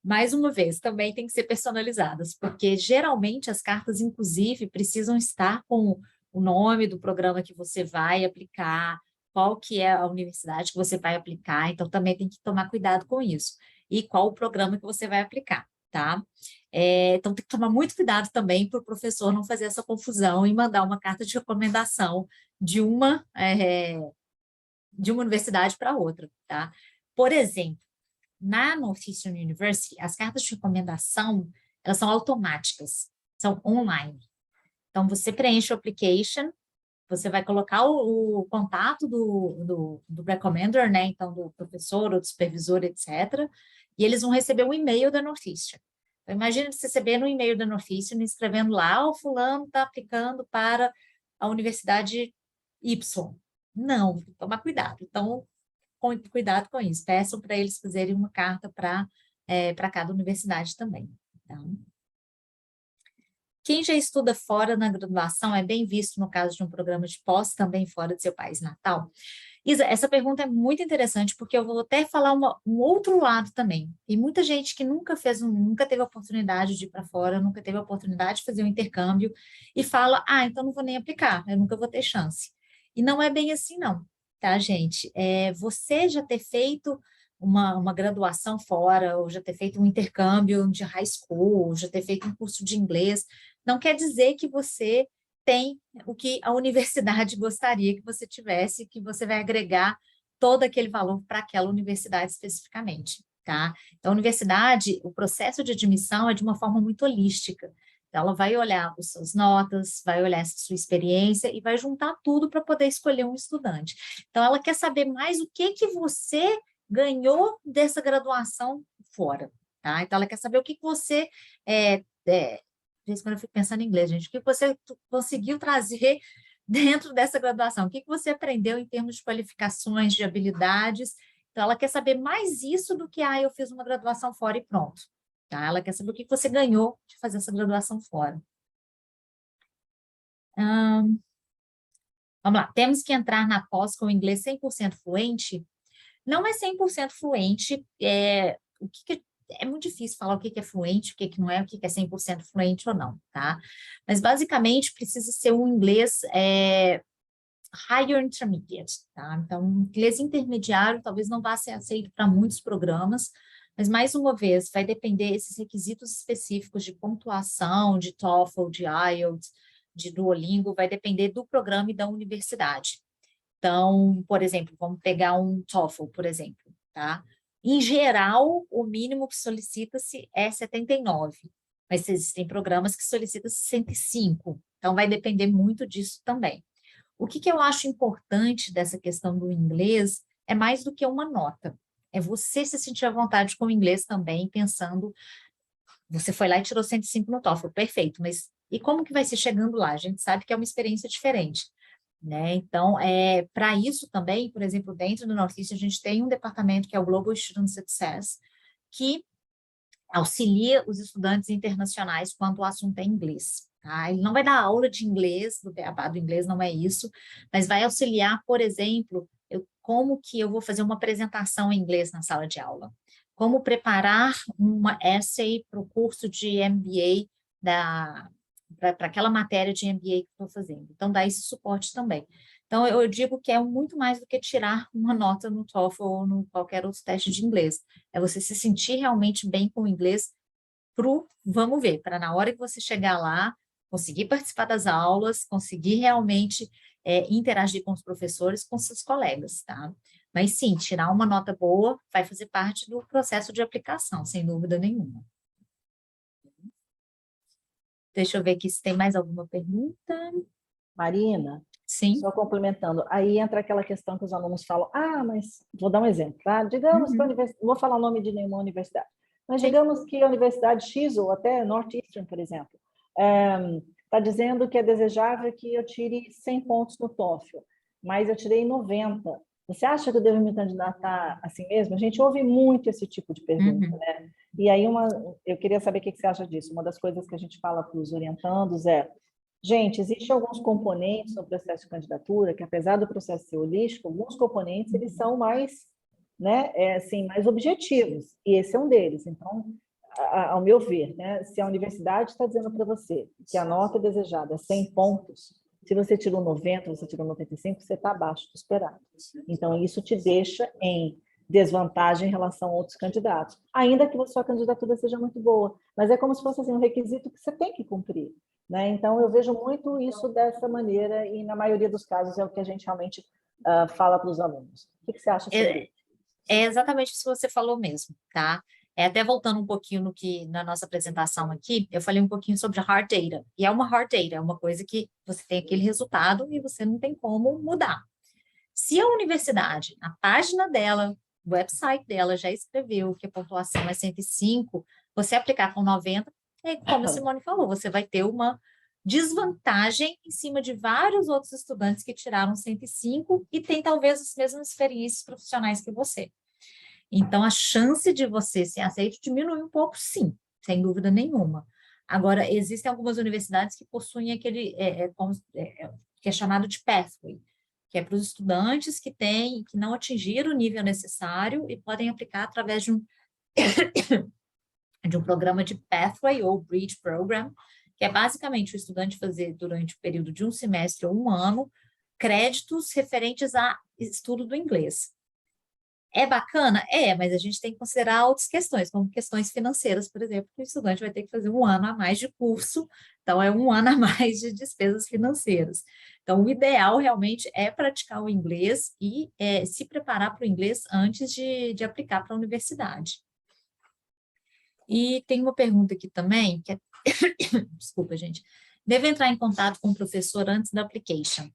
Mais uma vez, também tem que ser personalizadas, porque geralmente as cartas, inclusive, precisam estar com o nome do programa que você vai aplicar, qual que é a universidade que você vai aplicar, então também tem que tomar cuidado com isso. E qual o programa que você vai aplicar, tá? Então, tem que tomar muito cuidado também para o professor não fazer essa confusão e mandar uma carta de recomendação de uma universidade para outra, tá? Por exemplo, na Northeastern University, as cartas de recomendação, elas são automáticas, são online. Então, você preenche o application, você vai colocar o contato do recommender, né? Então, do professor ou do supervisor, etc., e eles vão receber um e-mail da Northeastern. Então, imagina você recebendo um e-mail da Northeastern, escrevendo lá, o fulano está aplicando para a Universidade Y. Não, tomar cuidado. Então, cuidado com isso. Peçam para eles fazerem uma carta para cada universidade também. Então, quem já estuda fora na graduação é bem visto no caso de um programa de pós, também fora de seu país natal? Isa, essa pergunta é muito interessante, porque eu vou até falar um outro lado também. Tem muita gente que nunca teve a oportunidade de ir para fora, nunca teve a oportunidade de fazer um intercâmbio, e fala, então não vou nem aplicar, eu nunca vou ter chance. E não é bem assim, não, tá, gente? Você já ter feito uma graduação fora, ou já ter feito um intercâmbio de high school, ou já ter feito um curso de inglês, não quer dizer que você tem o que a universidade gostaria que você tivesse, que você vai agregar todo aquele valor para aquela universidade especificamente, tá? Então, a universidade, o processo de admissão é de uma forma muito holística. Então, ela vai olhar as suas notas, vai olhar a sua experiência e vai juntar tudo para poder escolher um estudante. Então, ela quer saber mais o que você ganhou dessa graduação fora, tá? Então, ela quer saber o que você... de vez em quando eu fico pensando em inglês, gente. O que você conseguiu trazer dentro dessa graduação? O que você aprendeu em termos de qualificações, de habilidades? Então, ela quer saber mais isso do que, eu fiz uma graduação fora e pronto. Tá? Ela quer saber o que você ganhou de fazer essa graduação fora. Vamos lá. Temos que entrar na pós com inglês 100% fluente? Não é 100% fluente. É muito difícil falar o que é fluente, o que não é, o que é 100% fluente ou não, tá? Mas, basicamente, precisa ser um inglês higher intermediate, tá? Então, inglês intermediário talvez não vá ser aceito para muitos programas, mas, mais uma vez, vai depender esses requisitos específicos de pontuação, de TOEFL, de IELTS, de Duolingo, vai depender do programa e da universidade. Então, por exemplo, vamos pegar um TOEFL, por exemplo, tá? Em geral, o mínimo que solicita-se é 79, mas existem programas que solicitam-se 105, então vai depender muito disso também. O que eu acho importante dessa questão do inglês é mais do que uma nota, é você se sentir à vontade com o inglês também, pensando, você foi lá e tirou 105 no TOEFL, perfeito, mas e como que vai ser chegando lá? A gente sabe que é uma experiência diferente. Né? Então, para isso também, por exemplo, dentro do Northeast, a gente tem um departamento que é o Global Student Success, que auxilia os estudantes internacionais quando o assunto é inglês. Tá? Ele não vai dar aula de inglês, do beabá do inglês, não é isso, mas vai auxiliar, por exemplo, como que eu vou fazer uma apresentação em inglês na sala de aula, como preparar uma essay para o curso de MBA para aquela matéria de MBA que estou fazendo. Então, dá esse suporte também. Então, eu digo que é muito mais do que tirar uma nota no TOEFL ou no qualquer outro teste de inglês. É você se sentir realmente bem com o inglês vamos ver, para na hora que você chegar lá, conseguir participar das aulas, conseguir realmente interagir com os professores, com seus colegas, tá? Mas sim, tirar uma nota boa vai fazer parte do processo de aplicação, sem dúvida nenhuma. Deixa eu ver aqui se tem mais alguma pergunta. Marina, sim, só complementando, aí entra aquela questão que os alunos falam, mas vou dar um exemplo, tá? Digamos que a universidade, não vou falar o nome de nenhuma universidade, mas sim. digamos que a Universidade X ou até Northeastern, por exemplo, está dizendo que é desejável que eu tire 100 pontos no TOEFL, mas eu tirei 90. Você acha que eu devo me candidatar assim mesmo? A gente ouve muito esse tipo de pergunta, né? E aí eu queria saber o que você acha disso. Uma das coisas que a gente fala para os orientandos gente, existem alguns componentes no processo de candidatura que, apesar do processo ser holístico, alguns componentes eles são mais, né, mais objetivos, e esse é um deles. Então, ao meu ver, né, se a universidade está dizendo para você que a nota desejada é 100 pontos, se você tirou 90, você tirou 95, você está abaixo do esperado. Então, isso te deixa em desvantagem em relação a outros candidatos, ainda que a sua candidatura seja muito boa, mas é como se fosse assim, um requisito que você tem que cumprir. Né? Então, eu vejo muito isso dessa maneira e, na maioria dos casos, é o que a gente realmente fala para os alunos. O que você acha sobre isso? É exatamente isso que você falou mesmo, tá? Até voltando um pouquinho na nossa apresentação aqui, eu falei um pouquinho sobre hard data. E é uma hard data, é uma coisa que você tem aquele resultado e você não tem como mudar. Se a universidade, a página dela, o website dela já escreveu que a pontuação é 105, você aplicar com 90, como a Simone falou, você vai ter uma desvantagem em cima de vários outros estudantes que tiraram 105 e têm talvez as mesmas experiências profissionais que você. Então, a chance de você ser aceito diminui um pouco, sim, sem dúvida nenhuma. Agora, existem algumas universidades que possuem aquele, que é chamado de pathway, que é para os estudantes que não atingiram o nível necessário e podem aplicar através de um programa de pathway ou bridge program, que é basicamente o estudante fazer durante o período de um semestre ou um ano, créditos referentes a estudo do inglês. É bacana? Mas a gente tem que considerar outras questões, como questões financeiras, por exemplo, que o estudante vai ter que fazer um ano a mais de curso, então é um ano a mais de despesas financeiras. Então, o ideal realmente é praticar o inglês e se preparar para o inglês antes de aplicar para a universidade. E tem uma pergunta aqui também, que é... Desculpa, gente. Deve entrar em contato com o professor antes da application.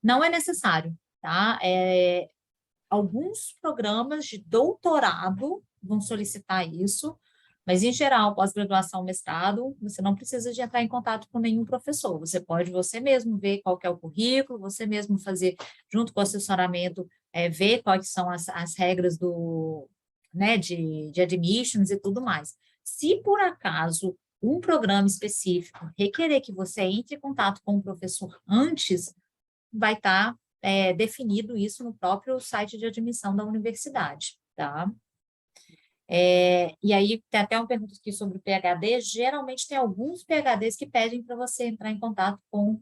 Não é necessário, tá? Alguns programas de doutorado vão solicitar isso, mas, em geral, pós-graduação, mestrado, você não precisa de entrar em contato com nenhum professor. Você pode você mesmo ver qual que é o currículo, você mesmo fazer, junto com o assessoramento, ver quais são as regras né, de admissions e tudo mais. Se, por acaso, um programa específico requerer que você entre em contato com o professor antes, vai estar definido isso no próprio site de admissão da universidade, tá? E aí, tem até uma pergunta aqui sobre o PhD. Geralmente, tem alguns PhDs que pedem para você entrar em contato com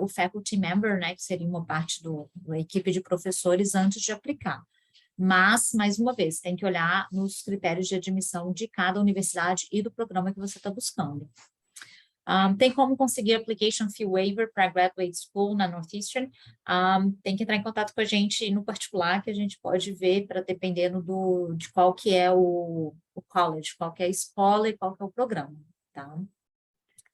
o faculty member, né, que seria uma parte da equipe de professores antes de aplicar. Mas, mais uma vez, tem que olhar nos critérios de admissão de cada universidade e do programa que você está buscando. Tem como conseguir application fee waiver para graduate school na Northeastern? Tem que entrar em contato com a gente no particular, que a gente pode ver, para dependendo de qual que é o college, qual que é a escola e qual que é o programa, tá?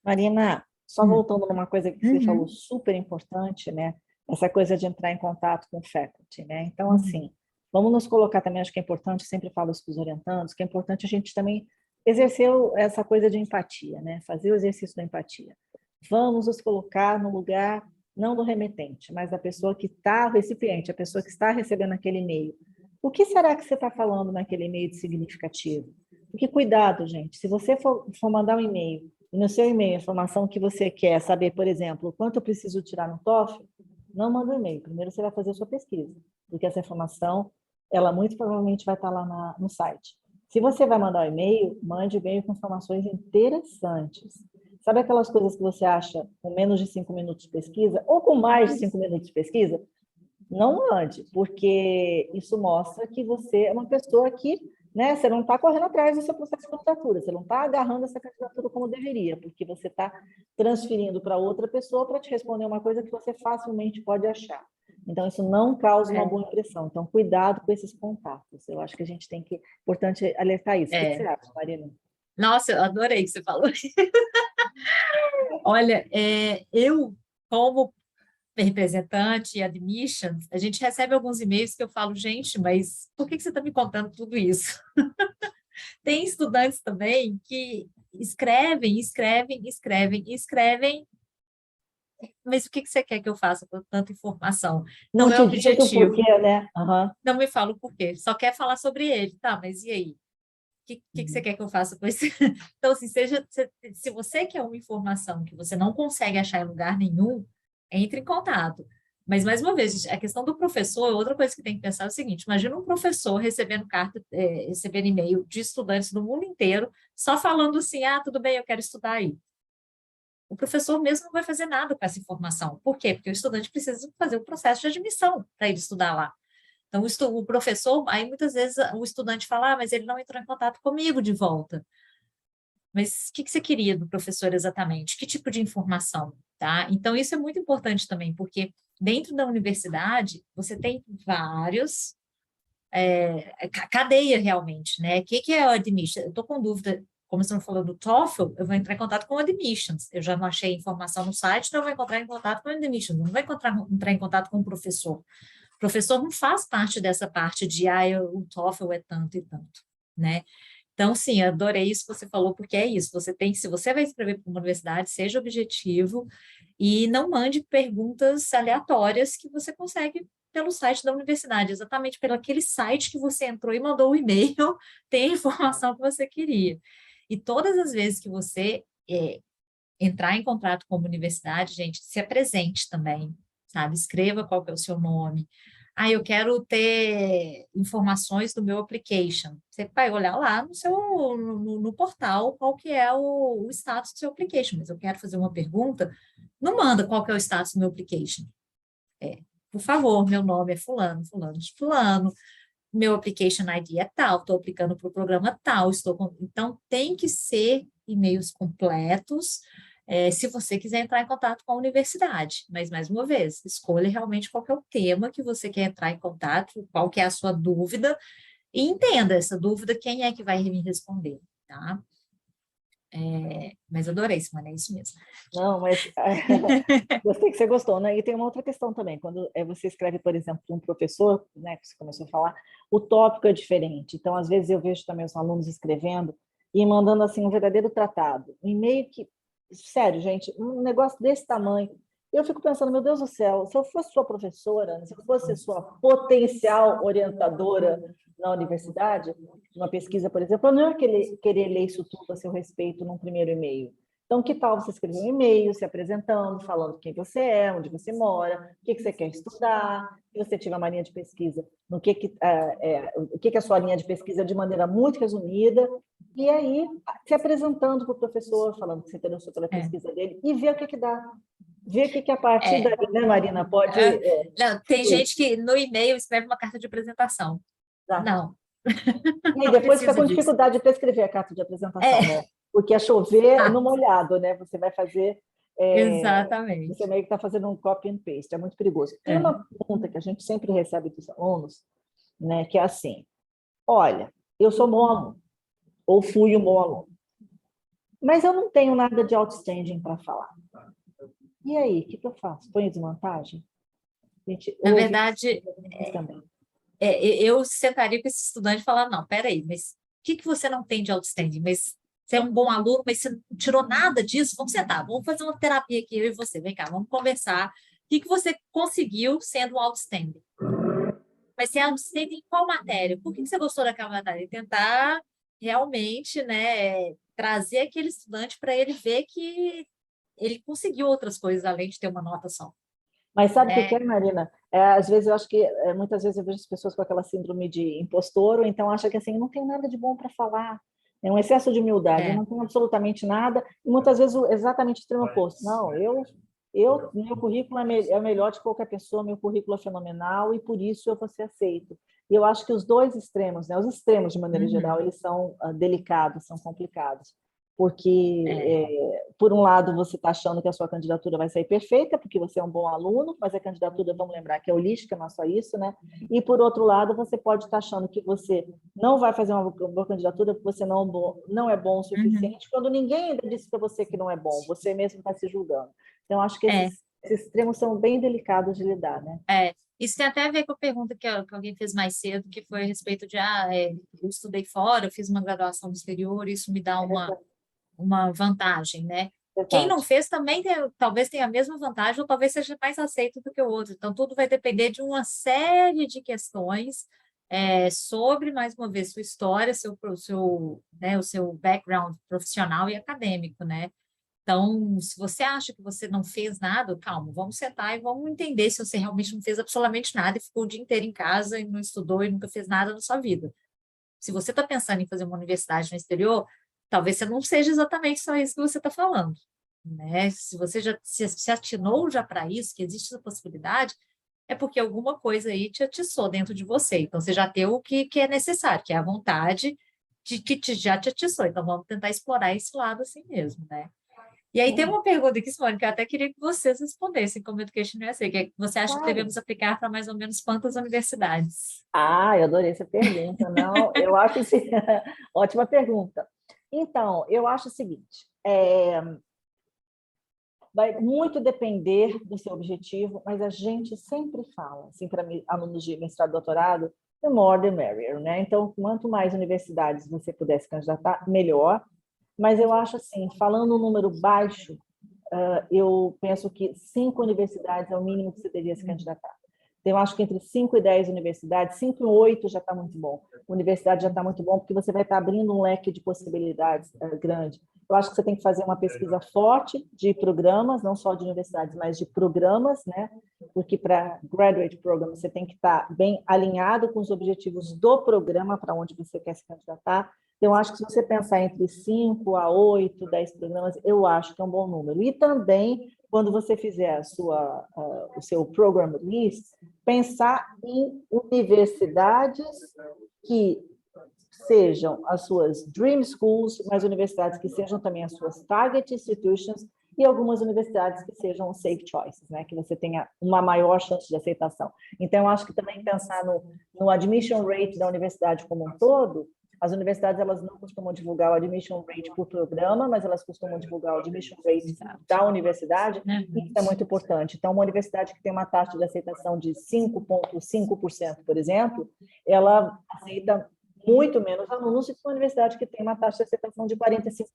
Marina, só voltando numa coisa que você falou super importante, né? Essa coisa de entrar em contato com o faculty, né? Então, assim, vamos nos colocar também, acho que é importante, eu sempre falo isso para os orientandos, que é importante a gente também exercer essa coisa de empatia, né? Fazer o exercício da empatia. Vamos nos colocar no lugar, não do remetente, mas da pessoa que está, o recipiente, a pessoa que está recebendo aquele e-mail. O que será que você está falando naquele e-mail de significativo? Porque cuidado, gente, se você for mandar um e-mail e no seu e-mail a informação que você quer saber, por exemplo, quanto eu preciso tirar no TOEFL, não manda um e-mail. Primeiro você vai fazer a sua pesquisa, porque essa informação, ela muito provavelmente vai estar lá no site. Se você vai mandar um e-mail, mande um e-mail com informações interessantes. Sabe aquelas coisas que você acha com menos de 5 minutos de pesquisa, ou com mais de 5 minutos de pesquisa? Não mande, porque isso mostra que você é uma pessoa que, né, você não está correndo atrás do seu processo de candidatura, você não está agarrando essa candidatura como deveria, porque você está transferindo para outra pessoa para te responder uma coisa que você facilmente pode achar. Então, isso não causa uma boa impressão. Então, cuidado com esses contatos. Eu acho que a gente tem que... Importante alertar isso. O que você acha, Marina? Nossa, eu adorei que você falou. Olha, eu, como representante e admissions, a gente recebe alguns e-mails que eu falo, gente, mas por que você está me contando tudo isso? Tem estudantes também que escrevem, mas o que você quer que eu faça com tanta informação? Não é objetivo. Porquê, né? Não me fala o porquê, só quer falar sobre ele, tá, mas e aí? O que você quer que eu faça com isso? Então, assim, se você quer uma informação que você não consegue achar em lugar nenhum, entre em contato. Mas, mais uma vez, a questão do professor, outra coisa que tem que pensar é o seguinte, imagina um professor recebendo recebendo e-mail de estudantes do mundo inteiro, só falando assim, tudo bem, eu quero estudar aí. O professor mesmo não vai fazer nada com essa informação. Por quê? Porque o estudante precisa fazer o processo de admissão para ele estudar lá. Então, o professor, aí muitas vezes o estudante fala, mas ele não entrou em contato comigo de volta. Mas o que você queria do professor exatamente? Que tipo de informação? Tá? Então, isso é muito importante também, porque dentro da universidade, você tem vários, cadeia realmente, né? O que é o admission? Eu estou com dúvida, como você falou do TOEFL, eu vou entrar em contato com o admissions. Eu já não achei informação no site, então eu vou entrar em contato com o admissions. Não vou entrar em contato com o professor. O professor não faz parte dessa parte de, o TOEFL é tanto e tanto, né? Então, sim, adorei isso que você falou, porque é isso, se você vai escrever para uma universidade, seja objetivo e não mande perguntas aleatórias que você consegue pelo site da universidade, exatamente pelo aquele site que você entrou e mandou o e-mail, tem a informação que você queria. E todas as vezes que você entrar em contato com uma universidade, gente, se apresente também, sabe? Escreva qual que é o seu nome. Eu quero ter informações do meu application. Você vai olhar lá no portal qual que é o status do seu application, mas eu quero fazer uma pergunta, não manda qual que é o status do meu application. Por favor, meu nome é fulano, fulano de fulano, meu application ID é tal, estou aplicando para o programa tal, então tem que ser e-mails completos, se você quiser entrar em contato com a universidade. Mas, mais uma vez, escolha realmente qual que é o tema que você quer entrar em contato, qual que é a sua dúvida, e entenda essa dúvida, quem é que vai me responder. tá? Mas adorei, Simone, é isso mesmo. Não, mas gostei que você gostou, né? E tem uma outra questão também, quando você escreve, por exemplo, para um professor, né, que você começou a falar, o tópico é diferente. Então, às vezes, eu vejo também os alunos escrevendo e mandando assim um verdadeiro tratado, um e-mail que, sério, gente, um negócio desse tamanho. Eu fico pensando, meu Deus do céu, se eu fosse sua professora, se eu fosse sua potencial orientadora na universidade, numa pesquisa, por exemplo, eu não ia querer ler isso tudo a seu respeito num primeiro e-mail. Então, que tal você escrever um e-mail se apresentando, falando quem você é, onde você mora, o que você quer estudar, se você tiver uma linha de pesquisa, o que é a sua linha de pesquisa de maneira muito resumida, e aí se apresentando para o professor, falando que você interessou pela pesquisa dele, e ver o que dá. Ver o que a partir daí, né, Marina, pode... Não, tem gente que no e-mail escreve uma carta de apresentação. Não. E aí depois fica com dificuldade para escrever a carta de apresentação, né? Porque é chover no molhado, né? Você vai fazer... Exatamente. Você meio que está fazendo um copy and paste, é muito perigoso. Tem uma pergunta que a gente sempre recebe dos alunos, né, que é assim, olha, eu sou bom aluno, ou fui um bom aluno, mas eu não tenho nada de outstanding para falar. E aí, o que eu faço? Põe desvantagem? Na verdade, eu sentaria com esse estudante e falar, não, peraí, mas o que você não tem de outstanding? Mas você é um bom aluno, mas você não tirou nada disso? Vamos sentar, vamos fazer uma terapia aqui, eu e você, vem cá, vamos conversar. O que você conseguiu sendo um outstanding? Mas você é outstanding em qual matéria? Por que você gostou daquela matéria? E tentar realmente, né, trazer aquele estudante para ele ver que ele conseguiu outras coisas além de ter uma nota só. Mas sabe o que é, Marina? Às vezes eu acho que, muitas vezes eu vejo as pessoas com aquela síndrome de impostor, ou então acha que assim, não tem nada de bom para falar. É um excesso de humildade, eu não tenho absolutamente nada, e muitas vezes exatamente o extremo oposto. Não, meu currículo é o melhor de qualquer pessoa, meu currículo é fenomenal, e por isso eu vou ser aceito. E eu acho que os dois extremos, né, os extremos de maneira geral, eles são delicados, são complicados. Porque, por um lado, você está achando que a sua candidatura vai sair perfeita, porque você é um bom aluno, mas a candidatura, vamos lembrar, que é holística, não é só isso, né? E, por outro lado, você pode estar achando que você não vai fazer uma boa candidatura porque você não é bom o suficiente, quando ninguém ainda disse para você que não é bom, você mesmo está se julgando. Então, acho que esses extremos são bem delicados de lidar, né? Isso tem até a ver com a pergunta que alguém fez mais cedo, que foi a respeito de, eu estudei fora, eu fiz uma graduação no exterior, isso me dá uma vantagem, né? Verdade. Quem não fez também talvez tenha a mesma vantagem ou talvez seja mais aceito do que o outro. Então, tudo vai depender de uma série de questões sobre, mais uma vez, sua história, o seu background profissional e acadêmico, né? Então, se você acha que você não fez nada, calma, vamos sentar e vamos entender se você realmente não fez absolutamente nada e ficou o dia inteiro em casa e não estudou e nunca fez nada na sua vida. Se você está pensando em fazer uma universidade no exterior, talvez você não seja exatamente só isso que você está falando, né? Se você já se atinou já para isso, que existe essa possibilidade, é porque alguma coisa aí te atiçou dentro de você. Então, você já tem o que é necessário, que é a vontade de que já te atiçou. Então, vamos tentar explorar esse lado assim mesmo, né? E aí tem uma pergunta aqui, Simone, que eu até queria que vocês respondessem como Education USA, que você acha que devemos aplicar para mais ou menos quantas universidades? Eu adorei essa pergunta. Não, eu acho assim, ótima pergunta. Então, eu acho o seguinte, vai muito depender do seu objetivo, mas a gente sempre fala, assim, para alunos de mestrado e doutorado, the more the merrier, né? Então, quanto mais universidades você puder se candidatar, melhor. Mas eu acho assim, falando um número baixo, eu penso que 5 universidades é o mínimo que você deveria se candidatar. Então, eu acho que entre 5 e 10 universidades, 5 e 8 já está muito bom. A universidade já está muito bom, porque você vai estar abrindo um leque de possibilidades grande. Eu acho que você tem que fazer uma pesquisa forte de programas, não só de universidades, mas de programas, né? Porque para graduate program você tem que estar bem alinhado com os objetivos do programa para onde você quer se candidatar. Então, eu acho que se você pensar entre 5 a 8, 10 programas, eu acho que é um bom número. E também, quando você fizer o seu program list, pensar em universidades que sejam as suas dream schools, mas universidades que sejam também as suas target institutions e algumas universidades que sejam safe choices, né? Que você tenha uma maior chance de aceitação. Então, eu acho que também pensar no admission rate da universidade como um todo, As universidades, elas não costumam divulgar o admission rate por programa, mas elas costumam divulgar o admission rate da universidade, e isso é muito importante. Então, uma universidade que tem uma taxa de aceitação de 5,5%, por exemplo, ela aceita muito menos alunos do que uma universidade que tem uma taxa de aceitação de 45%.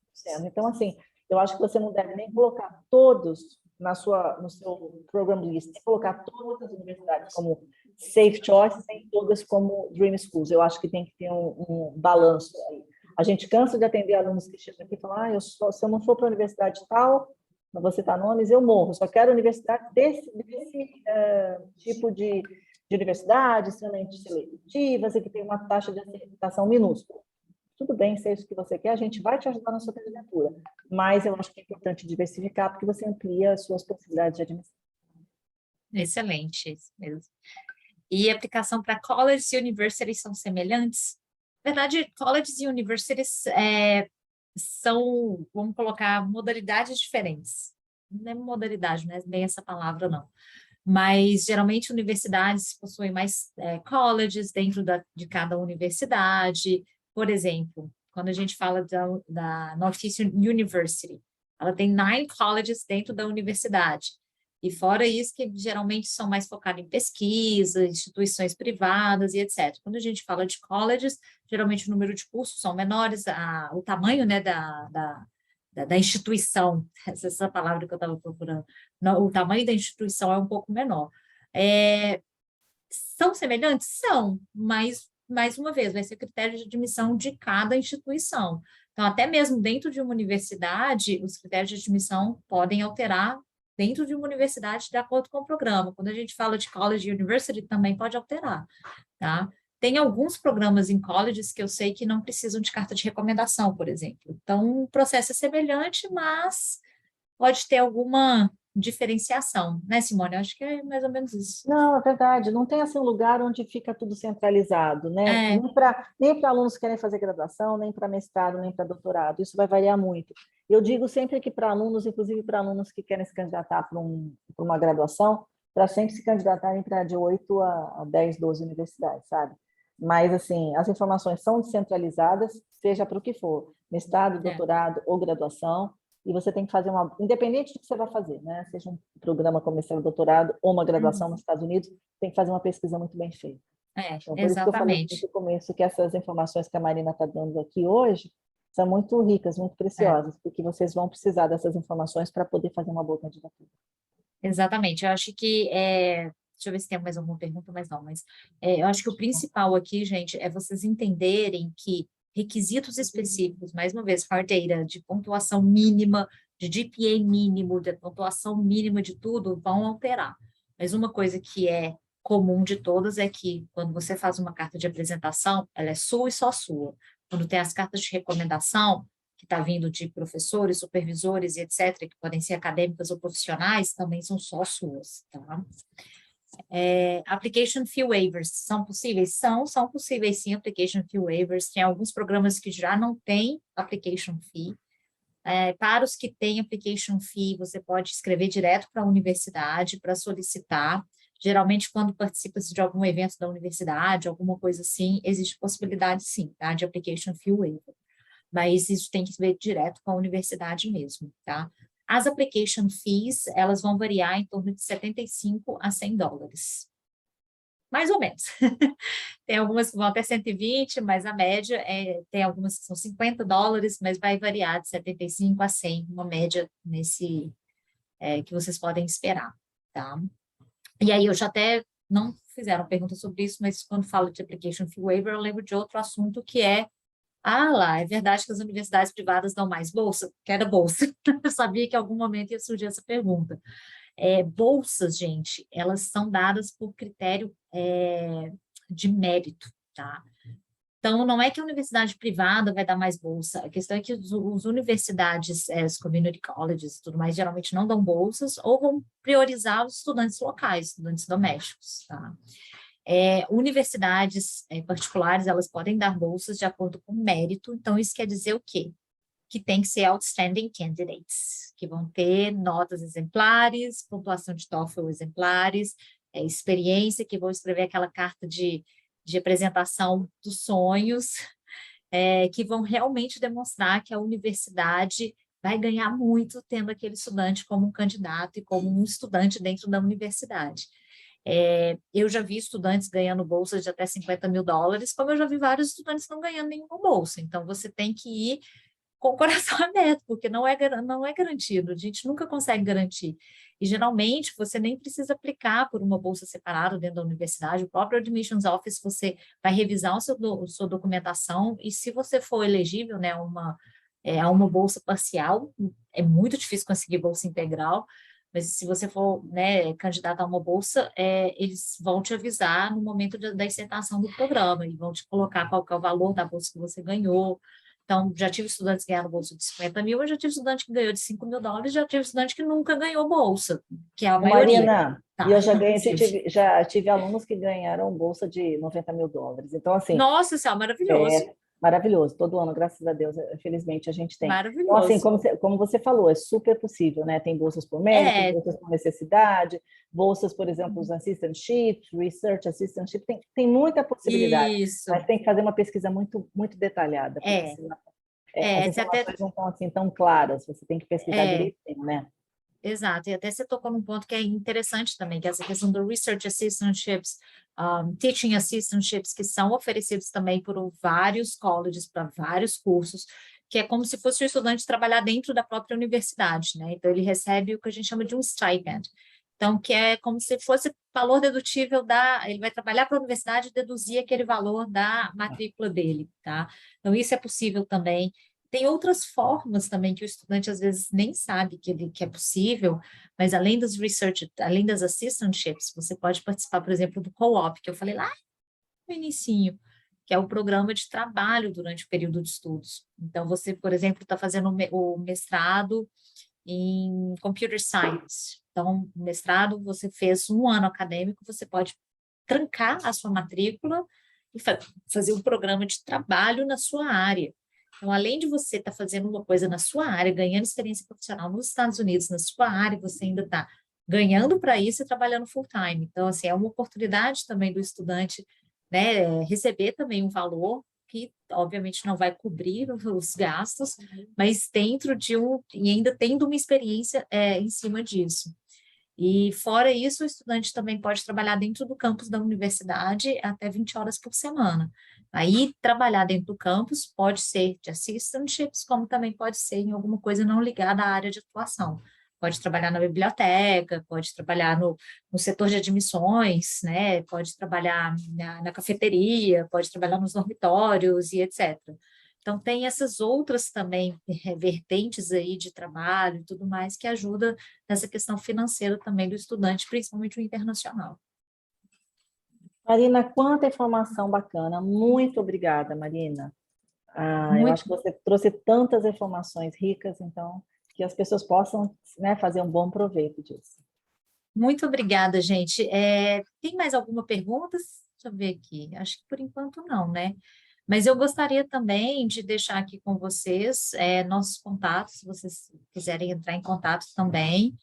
Então, assim, eu acho que você não deve nem colocar todos no seu program list, nem colocar todas as universidades como safe choices, nem todas como dream schools. Eu acho que tem que ter um balanço aí. A gente cansa de atender alunos que chegam aqui e falam, se eu não for para a universidade tal, não vou citar nomes, eu morro. Só quero universidade desse tipo de universidade, extremamente seletivas e que tem uma taxa de aceitação minúscula. Tudo bem, se é isso que você quer, a gente vai te ajudar na sua candidatura. Mas eu acho que é importante diversificar, porque você amplia as suas possibilidades de admissão. Excelente, isso mesmo. E a aplicação para colleges e universities são semelhantes? Na verdade, colleges e universities são, vamos colocar, modalidades diferentes. Não é modalidade, não é bem essa palavra, não. Mas, geralmente, universidades possuem mais colleges dentro de cada universidade. Por exemplo, quando a gente fala da Northeastern University, ela tem 9 colleges dentro da universidade. E fora isso, que geralmente são mais focados em pesquisa, instituições privadas e etc. Quando a gente fala de colleges, geralmente o número de cursos são menores, o tamanho, né, da instituição, essa palavra que eu estava procurando, o tamanho da instituição é um pouco menor. São semelhantes? São, mas, mais uma vez, vai ser critério de admissão de cada instituição. Então, até mesmo dentro de uma universidade, os critérios de admissão podem alterar dentro de uma universidade de acordo com o programa. Quando a gente fala de college e university, também pode alterar, tá? Tem alguns programas em colleges que eu sei que não precisam de carta de recomendação, por exemplo. Então, o processo é semelhante, mas pode ter alguma diferenciação, né, Simone? Eu acho que é mais ou menos isso. Não, é verdade. Não tem assim um lugar onde fica tudo centralizado, né? É. Nem para alunos que querem fazer graduação, nem para mestrado, nem para doutorado. Isso vai variar muito. Eu digo sempre que para alunos, inclusive para alunos que querem se candidatar para uma graduação, para sempre se candidatarem para de 8 a 10, 12 universidades, sabe? Mas, assim, as informações são descentralizadas, seja para o que for, mestrado, doutorado ou graduação, e você tem que fazer independente do que você vai fazer, né? Seja um programa como mestrado, doutorado ou uma graduação nos Estados Unidos, tem que fazer uma pesquisa muito bem feita. Então, por isso que eu falei no começo que essas informações que a Marina está dando aqui hoje são muito ricas, muito preciosas, porque vocês vão precisar dessas informações para poder fazer uma boa candidatura. Exatamente. Eu acho que deixa eu ver se tem mais alguma pergunta, mas não. Mas eu acho que o principal aqui, gente, é vocês entenderem que requisitos específicos, mais uma vez, hard data, de pontuação mínima, de GPA mínimo, de pontuação mínima de tudo, vão alterar. Mas uma coisa que é comum de todas é que, quando você faz uma carta de apresentação, ela é sua e só sua. Quando tem as cartas de recomendação, que está vindo de professores, supervisores e etc., que podem ser acadêmicas ou profissionais, também são só suas, tá? Application fee waivers, são possíveis? São possíveis sim, application fee waivers. Tem alguns programas que já não têm application fee. Para os que têm application fee, você pode escrever direto para a universidade para solicitar. Geralmente, quando participa-se de algum evento da universidade, alguma coisa assim, existe possibilidade sim, tá, de application fee waiver. Mas isso tem que ver direto com a universidade mesmo, tá? As application fees, elas vão variar em torno de 75 a 100 dólares. Mais ou menos. Tem algumas que vão até 120, mas a média tem algumas que são 50 dólares, mas vai variar de 75 a 100, uma média nesse que vocês podem esperar, tá? E aí eu já até não fizeram pergunta sobre isso, mas quando falo de application fee waiver, eu lembro de outro assunto que é é verdade que as universidades privadas dão mais bolsa? Quero bolsa. Eu sabia que em algum momento ia surgir essa pergunta. Bolsas, gente, elas são dadas por critério de mérito, tá? Então, não é que a universidade privada vai dar mais bolsa, a questão é que as universidades, as community colleges e tudo mais, geralmente não dão bolsas ou vão priorizar os estudantes locais, estudantes domésticos, tá? Universidades particulares, elas podem dar bolsas de acordo com mérito, então isso quer dizer o quê? Que tem que ser outstanding candidates, que vão ter notas exemplares, pontuação de TOEFL exemplares, experiência, que vão escrever aquela carta de apresentação dos sonhos, que vão realmente demonstrar que a universidade vai ganhar muito tendo aquele estudante como um candidato e como um estudante dentro da universidade. Eu já vi estudantes ganhando bolsas de até US$ 50.000, como eu já vi vários estudantes não ganhando nenhuma bolsa. Então, você tem que ir com o coração aberto, porque não é garantido, a gente nunca consegue garantir. E, geralmente, você nem precisa aplicar por uma bolsa separada dentro da universidade, o próprio Admissions Office, você vai revisar sua documentação, e se você for elegível, né, a uma bolsa parcial, é muito difícil conseguir bolsa integral, mas se você for, né, candidato a uma bolsa, eles vão te avisar no momento da insertação do programa, e vão te colocar qual que é o valor da bolsa que você ganhou. Então, já tive estudantes que ganharam bolsa de 50 mil, eu já tive estudante que ganhou de US$ 5.000, já tive estudante que nunca ganhou bolsa, que é a maioria. Marina, Tá, e eu já ganhei, inclusive. já tive alunos que ganharam bolsa de US$ 90.000. Então, assim, Nossa, isso é maravilhoso, é maravilhoso. Todo ano, graças a Deus, felizmente a gente tem. Então, assim, maravilhoso. como você falou, é super possível, né? Tem bolsas por mérito, É, bolsas por necessidade, bolsas, por exemplo, os assistantships, research assistantship, tem muita possibilidade, isso, mas tem que fazer uma pesquisa muito, muito detalhada, porque é, senão, as você até, informações não estão assim tão claras, você tem que pesquisar é, direitinho, né? exato, e até você tocou num ponto que é interessante também, que é essa questão do Research Assistantships, Teaching Assistantships, que são oferecidos também por vários colleges, para vários cursos, que é como se fosse o estudante trabalhar dentro da própria universidade, né? Então, ele recebe o que a gente chama de um stipend. Então, que é como se fosse valor dedutível ele vai trabalhar para a universidade e deduzir aquele valor da matrícula dele, tá? Então, isso é possível também. Tem outras formas também que o estudante às vezes nem sabe que é possível, mas além das research, além das assistantships, você pode participar, por exemplo, do co-op, que eu falei lá no inicinho, que é o programa de trabalho durante o período de estudos. Então, você, por exemplo, está fazendo o mestrado em Computer Science. Então, o mestrado, você fez um ano acadêmico, você pode trancar a sua matrícula e fazer um programa de trabalho na sua área. Então, além de você estar fazendo uma coisa na sua área, ganhando experiência profissional nos Estados Unidos, na sua área, você ainda está ganhando para isso e trabalhando full time. Então, assim, é uma oportunidade também do estudante, né, receber também um valor que, obviamente, não vai cobrir os gastos, mas dentro e ainda tendo uma experiência em cima disso. E, fora isso, o estudante também pode trabalhar dentro do campus da universidade até 20 horas por semana. Aí, trabalhar dentro do campus pode ser de assistantships, como também pode ser em alguma coisa não ligada à área de atuação. Pode trabalhar na biblioteca, pode trabalhar no setor de admissões, né? Pode trabalhar na cafeteria, pode trabalhar nos dormitórios e etc. Então, tem essas outras também vertentes aí de trabalho e tudo mais que ajuda nessa questão financeira também do estudante, principalmente o internacional. Marina, quanta informação bacana. Muito obrigada, Marina. Eu Muito, acho que você trouxe tantas informações ricas, então, que as pessoas possam, né, fazer um bom proveito disso. muito obrigada, gente. Tem mais alguma pergunta? Deixa eu ver aqui. Acho que por enquanto não, né? Mas eu gostaria também de deixar aqui com vocês nossos contatos, se vocês quiserem entrar em contato também,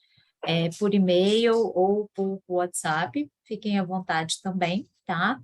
por e-mail ou por WhatsApp, fiquem à vontade também, tá?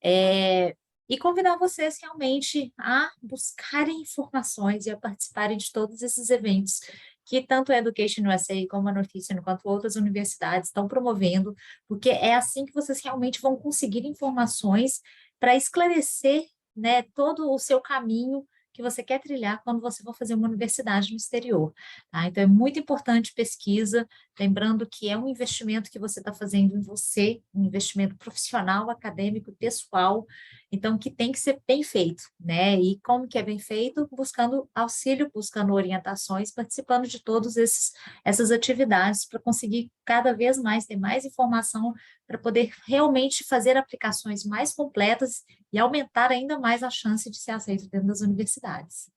É, e convidar vocês realmente a buscarem informações e a participarem de todos esses eventos que tanto a Education USA como a Northeastern, quanto outras universidades estão promovendo, porque é assim que vocês realmente vão conseguir informações para esclarecer, né, todo o seu caminho que você quer trilhar quando você for fazer uma universidade no exterior, tá? Então, é muito importante pesquisa, lembrando que é um investimento que você está fazendo em você, um investimento profissional, acadêmico, pessoal, então que tem que ser bem feito, né? E como que é bem feito? Buscando auxílio, buscando orientações, participando de todas essas atividades para conseguir cada vez mais ter mais informação para poder realmente fazer aplicações mais completas e aumentar ainda mais a chance de ser aceito dentro das universidades.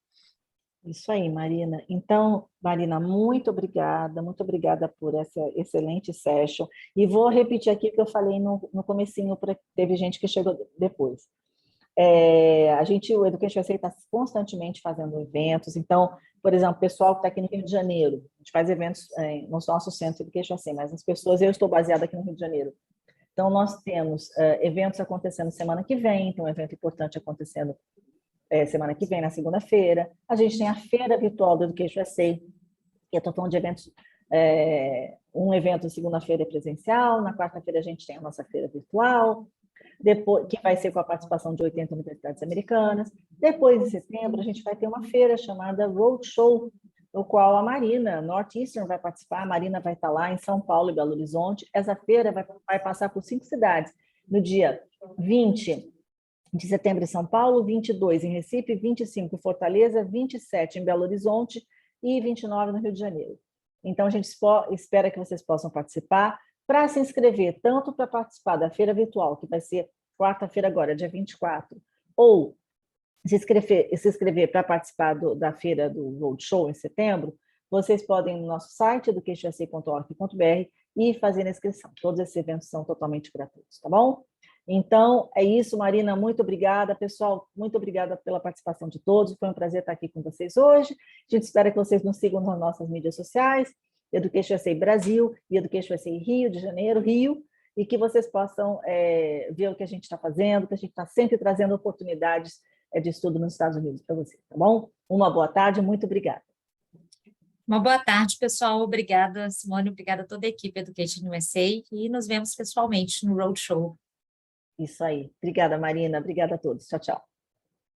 Isso aí, Marina. Então, Marina, muito obrigada por essa excelente session. E vou repetir aqui o que eu falei no comecinho, porque teve gente que chegou depois. O Education USA está constantemente fazendo eventos. Então, por exemplo, o pessoal que está aqui no Rio de Janeiro, a gente faz eventos no nosso centro de Education USA, mas as pessoas, eu estou baseada aqui no Rio de Janeiro. Então, nós temos eventos acontecendo semana que vem, tem um evento importante acontecendo semana que vem, na segunda-feira. A gente tem a Feira Virtual do Education USA, que eu estou falando de eventos, um evento segunda-feira é presencial, na quarta-feira a gente tem a nossa feira virtual, depois, que vai ser com a participação de 80 universidades americanas. Depois, em setembro, a gente vai ter uma feira chamada Roadshow, no qual a Marina, Northeastern, vai participar. A Marina vai estar lá em São Paulo e Belo Horizonte. Essa feira vai passar por 5 cidades, no dia 20 de setembro em São Paulo, 22 em Recife, 25 em Fortaleza, 27 em Belo Horizonte e 29 no Rio de Janeiro. Então, a gente espera que vocês possam participar. Para se inscrever, tanto para participar da feira virtual, que vai ser quarta-feira agora, dia 24, ou se inscrever para participar da feira do Roadshow em setembro, vocês podem ir no nosso site, educationusa.org.br, e fazer a inscrição. Todos esses eventos são totalmente gratuitos, tá bom? Então, é isso, Marina, muito obrigada. Pessoal, muito obrigada pela participação de todos. Foi um prazer estar aqui com vocês hoje. A gente espera que vocês nos sigam nas nossas mídias sociais, Education USA Brasil e Education USA Rio de Janeiro, Rio, e que vocês possam ver o que a gente está fazendo, que a gente está sempre trazendo oportunidades de estudo nos Estados Unidos para vocês, tá bom? Uma boa tarde, muito obrigada. Uma boa tarde, pessoal. Obrigada, Simone. Obrigada a toda a equipe Education USA e nos vemos pessoalmente no Roadshow. Isso aí. Obrigada, Marina. Obrigada a todos. Tchau, tchau.